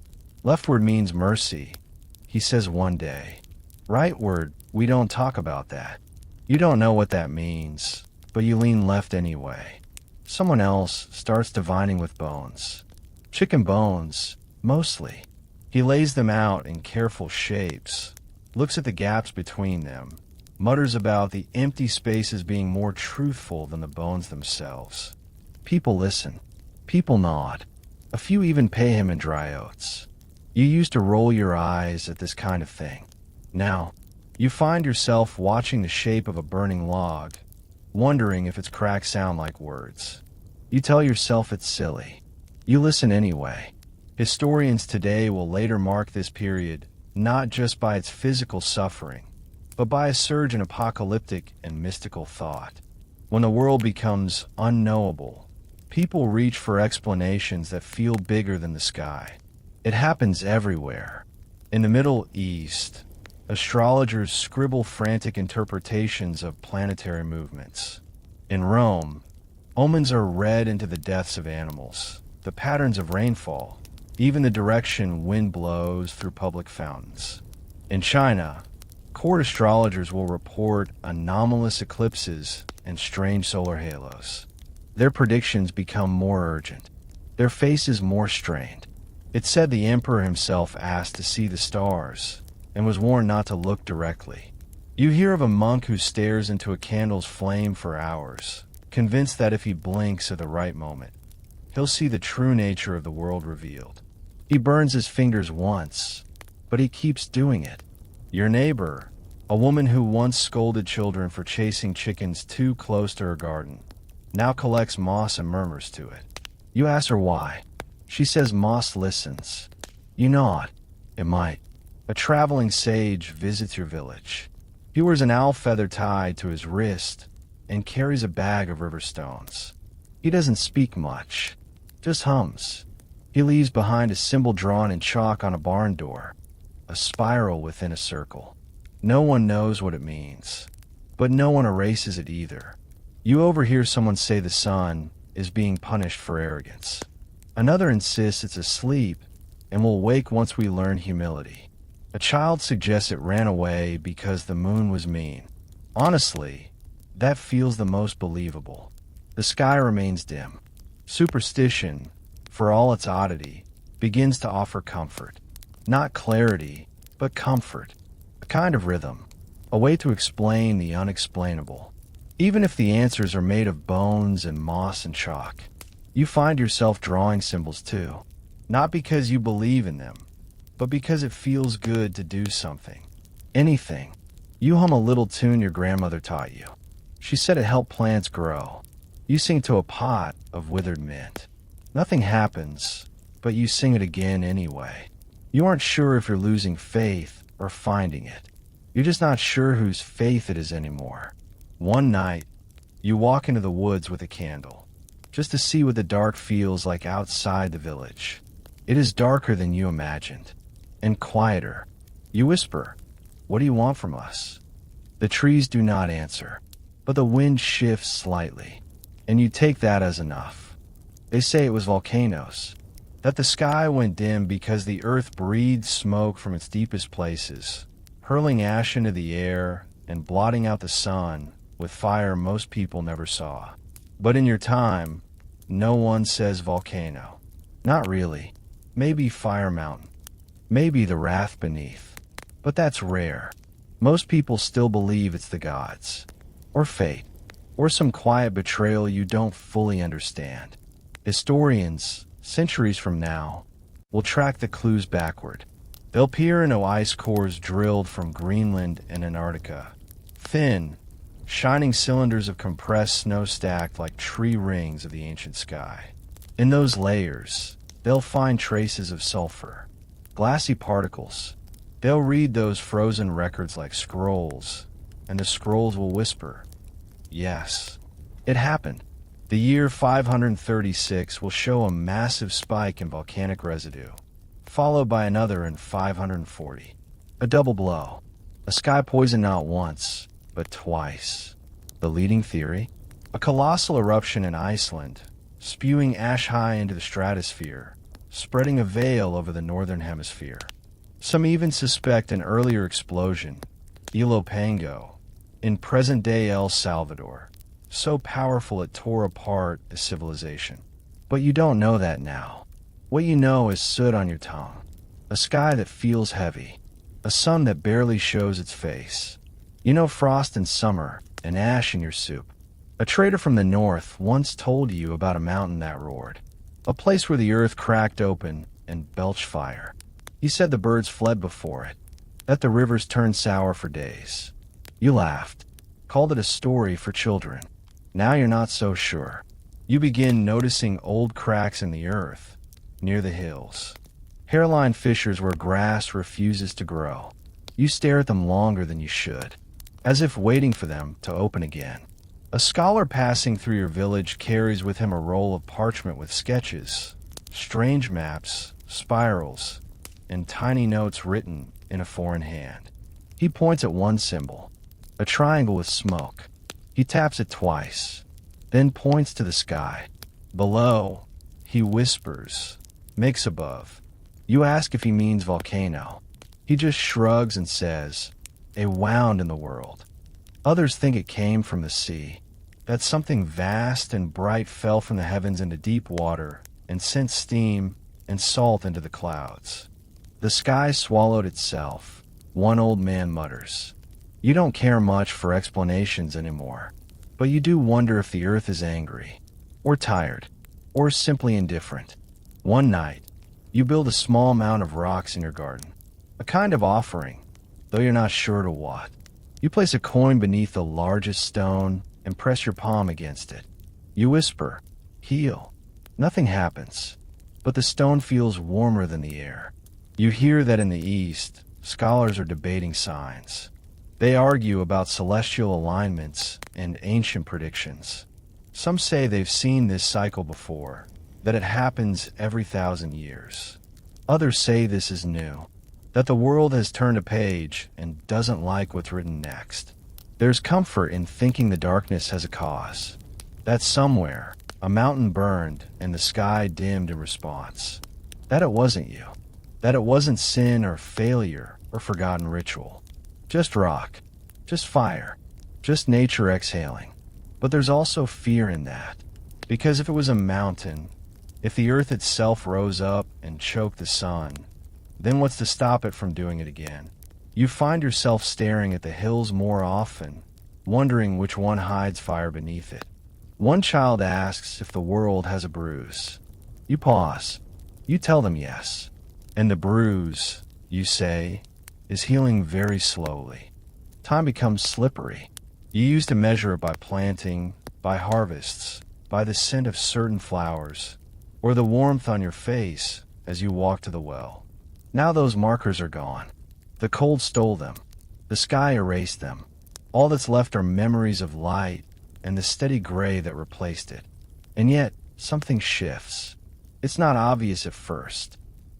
Leftward means mercy, he says one day. Rightward, we don't talk about that. You don't know what that means, but you lean left anyway. Someone else starts divining with bones. Chicken bones, mostly. He lays them out in careful shapes, looks at the gaps between them, mutters about the empty spaces being more truthful than the bones themselves. People listen. People nod. A few even pay him in dry oats. You used to roll your eyes at this kind of thing. Now, you find yourself watching the shape of a burning log, wondering if its cracks sound like words. You tell yourself it's silly. You listen anyway. Historians today will later mark this period not just by its physical suffering, but by a surge in apocalyptic and mystical thought. When the world becomes unknowable, people reach for explanations that feel bigger than the sky. It happens everywhere. In the Middle East, astrologers scribble frantic interpretations of planetary movements. In Rome, omens are read into the deaths of animals, the patterns of rainfall, even the direction wind blows through public fountains. In China, court astrologers will report anomalous eclipses and strange solar halos. Their predictions become more urgent, their faces more strained. It's said the emperor himself asked to see the stars and was warned not to look directly. You hear of a monk who stares into a candle's flame for hours, convinced that if he blinks at the right moment, he'll see the true nature of the world revealed. He burns his fingers once, but he keeps doing it. Your neighbor, a woman who once scolded children for chasing chickens too close to her garden, now collects moss and murmurs to it. You ask her why. She says moss listens. You nod. It might. A traveling sage visits your village. He wears an owl feather tied to his wrist and carries a bag of river stones. He doesn't speak much, just hums. He leaves behind a symbol drawn in chalk on a barn door, a spiral within a circle. No one knows what it means, but no one erases it either. You overhear someone say the sun is being punished for arrogance. Another insists it's asleep and will wake once we learn humility. A child suggests it ran away because the moon was mean. Honestly, that feels the most believable. The sky remains dim. Superstition, for all its oddity, begins to offer comfort. Not clarity, but comfort. A kind of rhythm. A way to explain the unexplainable. Even if the answers are made of bones and moss and chalk, you find yourself drawing symbols too. Not because you believe in them, but because it feels good to do something. Anything. You hum a little tune your grandmother taught you. She said it helped plants grow. You sing to a pot of withered mint. Nothing happens, but you sing it again anyway. You aren't sure if you're losing faith or finding it. You're just not sure whose faith it is anymore. One night, you walk into the woods with a candle, just to see what the dark feels like outside the village. It is darker than you imagined, and quieter. You whisper, "What do you want from us?" The trees do not answer, but the wind shifts slightly, and you take that as enough. They say it was volcanoes, that the sky went dim because the earth breathed smoke from its deepest places, hurling ash into the air and blotting out the sun with fire most people never saw. But in your time, no one says volcano. Not really. Maybe fire mountain. Maybe the wrath beneath. But that's rare. Most people still believe it's the gods, or fate, or some quiet betrayal you don't fully understand. Historians, centuries from now, will track the clues backward. They'll peer into ice cores drilled from Greenland and Antarctica. Thin, shining cylinders of compressed snow stacked like tree rings of the ancient sky. In those layers, they'll find traces of sulfur, glassy particles. They'll read those frozen records like scrolls, and the scrolls will whisper, "Yes, it happened." The year 536 will show a massive spike in volcanic residue, followed by another in 540. A double blow. A sky poison not once, but twice. The leading theory? A colossal eruption in Iceland, spewing ash high into the stratosphere, spreading a veil over the northern hemisphere. Some even suspect an earlier explosion, Ilopango, in present-day El Salvador, so powerful it tore apart a civilization. But you don't know that now. What you know is soot on your tongue, a sky that feels heavy, a sun that barely shows its face. You know frost in summer and ash in your soup. A trader from the north once told you about a mountain that roared, a place where the earth cracked open and belched fire. He said the birds fled before it, that the rivers turned sour for days. You laughed, called it a story for children. Now you're not so sure. You begin noticing old cracks in the earth, near the hills. Hairline fissures where grass refuses to grow. You stare at them longer than you should, as if waiting for them to open again. A scholar passing through your village carries with him a roll of parchment with sketches, strange maps, spirals, and tiny notes written in a foreign hand. He points at one symbol, a triangle with smoke. He taps it twice, then points to the sky. Below, he whispers, "Mix above." You ask if he means volcano. He just shrugs and says, "A wound in the world." Others think it came from the sea, that something vast and bright fell from the heavens into deep water and sent steam and salt into the clouds. The sky swallowed itself, one old man mutters. You don't care much for explanations anymore, but you do wonder if the earth is angry, or tired, or simply indifferent. One night, you build a small mound of rocks in your garden, a kind of offering, though you're not sure to what. You place a coin beneath the largest stone and press your palm against it. You whisper, "Heal." Nothing happens, but the stone feels warmer than the air. You hear that in the East, scholars are debating signs. They argue about celestial alignments and ancient predictions. Some say they've seen this cycle before, that it happens every 1,000 years. Others say this is new, that the world has turned a page and doesn't like what's written next. There's comfort in thinking the darkness has a cause, that somewhere a mountain burned and the sky dimmed in response, that it wasn't you, that it wasn't sin or failure or forgotten ritual. Just rock, just fire, just nature exhaling. But there's also fear in that, because if it was a mountain, if the earth itself rose up and choked the sun, then what's to stop it from doing it again? You find yourself staring at the hills more often, wondering which one hides fire beneath it. One child asks if the world has a bruise. You pause. You tell them yes. And the bruise, you say, is healing very slowly. Time becomes slippery. You used to measure it by planting, by harvests, by the scent of certain flowers, or the warmth on your face as you walk to the well. Now those markers are gone. The cold stole them. The sky erased them. All that's left are memories of light and the steady gray that replaced it. And yet, something shifts. It's not obvious at first.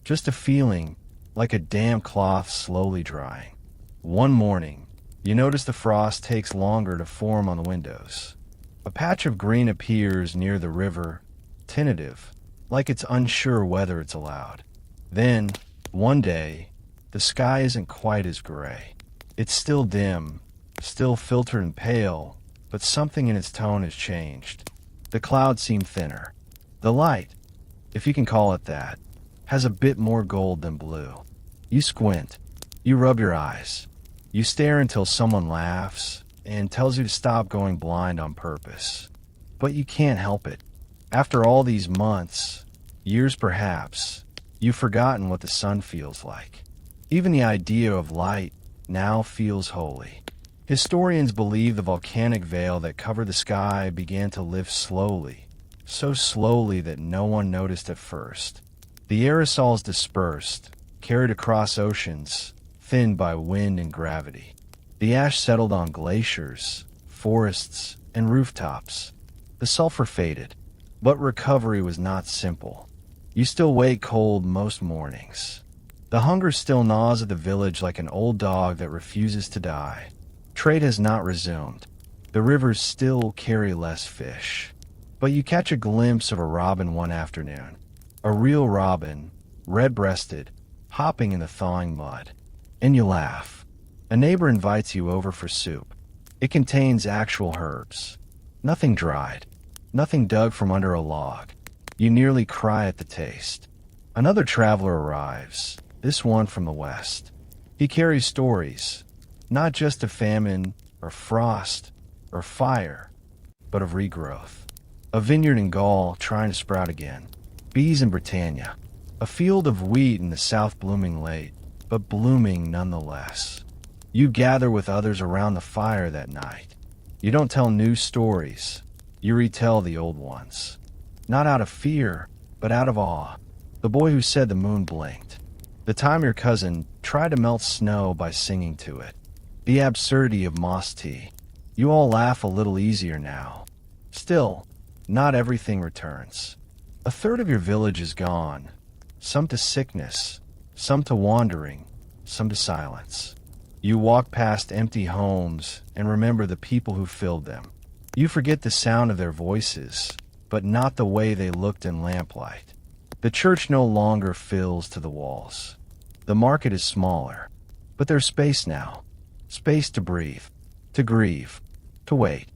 Just a feeling, like a damp cloth slowly drying. One morning, you notice the frost takes longer to form on the windows. A patch of green appears near the river, tentative, like it's unsure whether it's allowed. Then, one day, the sky isn't quite as gray. It's still dim, still filtered and pale, but something in its tone has changed. The clouds seem thinner. The light, if you can call it that, has a bit more gold than blue. You squint. You rub your eyes. You stare until someone laughs and tells you to stop going blind on purpose. But you can't help it. After all these months, years perhaps, you've forgotten what the sun feels like. Even the idea of light now feels holy. Historians believe the volcanic veil that covered the sky began to lift slowly, so slowly that no one noticed at first. The aerosols dispersed, carried across oceans, thinned by wind and gravity. The ash settled on glaciers, forests, and rooftops. The sulfur faded, but recovery was not simple. You still wake cold most mornings. The hunger still gnaws at the village like an old dog that refuses to die. Trade has not resumed. The rivers still carry less fish. But you catch a glimpse of a robin one afternoon. A real robin, red-breasted, hopping in the thawing mud. And you laugh. A neighbor invites you over for soup. It contains actual herbs. Nothing dried. Nothing dug from under a log. You nearly cry at the taste. Another traveler arrives, this one from the west. He carries stories, not just of famine or frost or fire, but of regrowth. A vineyard in Gaul trying to sprout again. Bees in Britannia. A field of wheat in the south blooming late, but blooming nonetheless. You gather with others around the fire that night. You don't tell new stories. You retell the old ones. Not out of fear, but out of awe. The boy who said the moon blinked. The time your cousin tried to melt snow by singing to it. The absurdity of moss tea. You all laugh a little easier now. Still, not everything returns. A third of your village is gone. Some to sickness, some to wandering, some to silence. You walk past empty homes and remember the people who filled them. You forget the sound of their voices, but not the way they looked in lamplight. The church no longer fills to the walls. The market is smaller, but there's space now. Space to breathe, to grieve, to wait.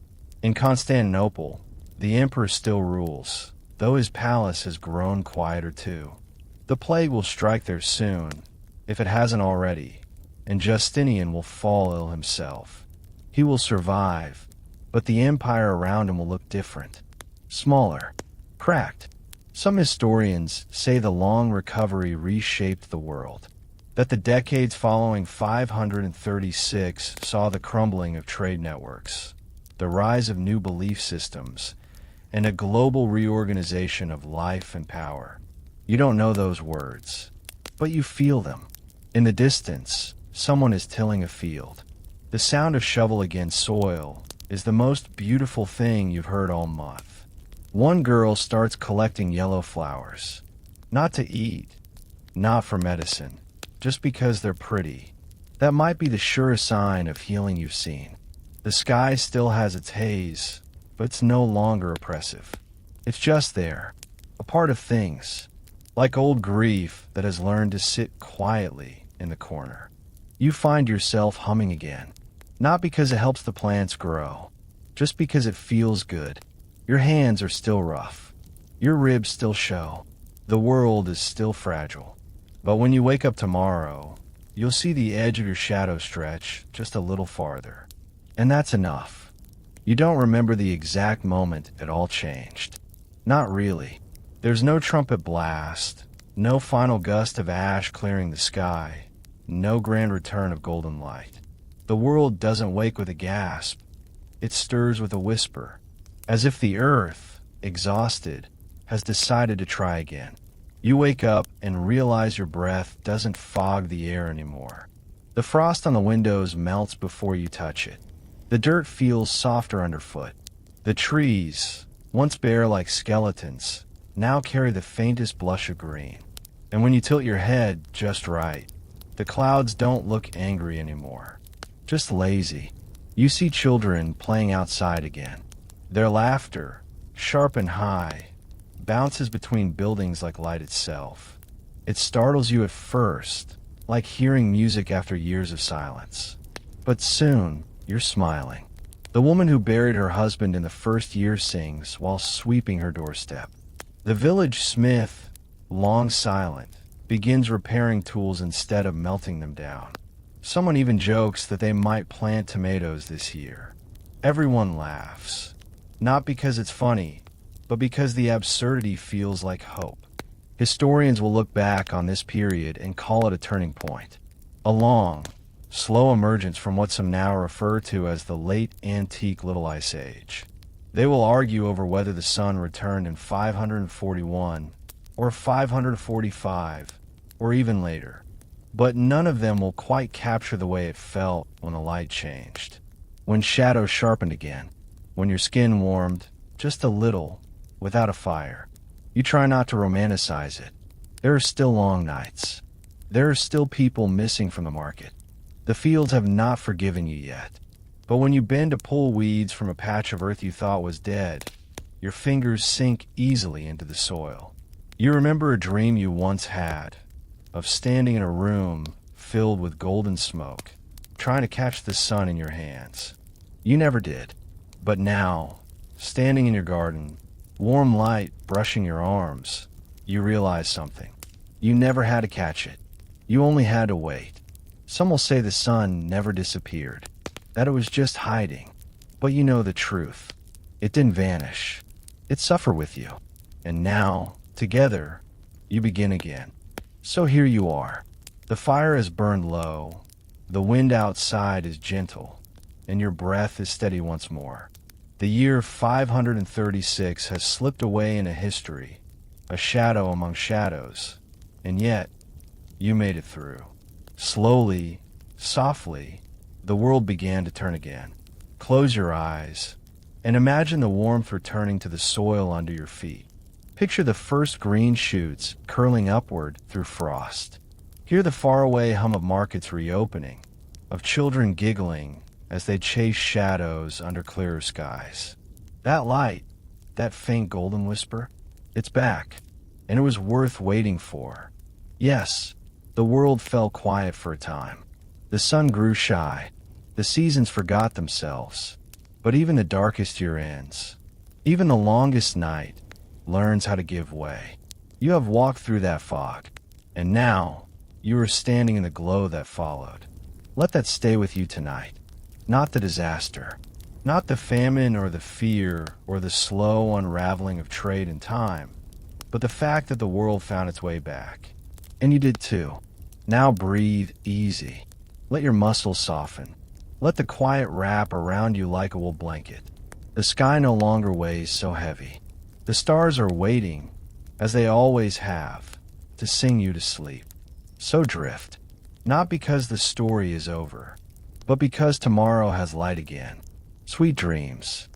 In Constantinople, the emperor still rules, though his palace has grown quieter too. The plague will strike there soon, if it hasn't already, and Justinian will fall ill himself. He will survive, but the empire around him will look different. Smaller, cracked. Some historians say the long recovery reshaped the world, that the decades following 536 saw the crumbling of trade networks, the rise of new belief systems, and a global reorganization of life and power. You don't know those words, but you feel them. In the distance, someone is tilling a field. The sound of shovel against soil is the most beautiful thing you've heard all month. One girl starts collecting yellow flowers, not to eat, not for medicine, just because they're pretty. That might be the surest sign of healing you've seen. The sky still has its haze, but it's no longer oppressive. It's just there, a part of things, like old grief that has learned to sit quietly in the corner. You find yourself humming again, not because it helps the plants grow, just because it feels good. Your hands are still rough. Your ribs still show. The world is still fragile. But when you wake up tomorrow, you'll see the edge of your shadow stretch just a little farther. And that's enough. You don't remember the exact moment it all changed. Not really. There's no trumpet blast, no final gust of ash clearing the sky, no grand return of golden light. The world doesn't wake with a gasp. It stirs with a whisper, as if the earth, exhausted, has decided to try again. You wake up and realize your breath doesn't fog the air anymore. The frost on the windows melts before you touch it. The dirt feels softer underfoot. The trees, once bare like skeletons, now carry the faintest blush of green. And when you tilt your head just right, the clouds don't look angry anymore, just lazy. You see children playing outside again. Their laughter, sharp and high, bounces between buildings like light itself. It startles you at first, like hearing music after years of silence. But soon, you're smiling. The woman who buried her husband in the first year sings while sweeping her doorstep. The village smith, long silent, begins repairing tools instead of melting them down. Someone even jokes that they might plant tomatoes this year. Everyone laughs, not because it's funny, but because the absurdity feels like hope. Historians will look back on this period and call it a turning point, a long, slow emergence from what some now refer to as the late antique Little Ice Age. They will argue over whether the sun returned in 541 or 545 or even later, but none of them will quite capture the way it felt when the light changed, when shadows sharpened again, when your skin warmed just a little without a fire. You try not to romanticize it. There are still long nights. There are still people missing from the market. The fields have not forgiven you yet. But when you bend to pull weeds from a patch of earth you thought was dead, your fingers sink easily into the soil. You remember a dream you once had, of standing in a room filled with golden smoke, trying to catch the sun in your hands. You never did. But now, standing in your garden, warm light brushing your arms, you realize something. You never had to catch it. You only had to wait. Some will say the sun never disappeared, that it was just hiding. But you know the truth. It didn't vanish. It suffered with you. And now, together, you begin again. So here you are. The fire has burned low. The wind outside is gentle. And your breath is steady once more. The year 536 has slipped away into history, a shadow among shadows. And yet, you made it through. Slowly, softly, the world began to turn again. Close your eyes and imagine the warmth returning to the soil under your feet. Picture the first green shoots curling upward through frost. Hear the faraway hum of markets reopening, of children giggling as they chase shadows under clearer skies. That light, that faint golden whisper, it's back, and it was worth waiting for. Yes, the world fell quiet for a time. The sun grew shy. The seasons forgot themselves. But even the darkest year ends. Even the longest night learns how to give way. You have walked through that fog, and now you are standing in the glow that followed. Let that stay with you tonight. Not the disaster, not the famine or the fear or the slow unraveling of trade and time, but the fact that the world found its way back. And you did too. Now breathe easy. Let your muscles soften. Let the quiet wrap around you like a wool blanket. The sky no longer weighs so heavy. The stars are waiting, as they always have, to sing you to sleep. So drift, not because the story is over, but because tomorrow has light again. Sweet dreams.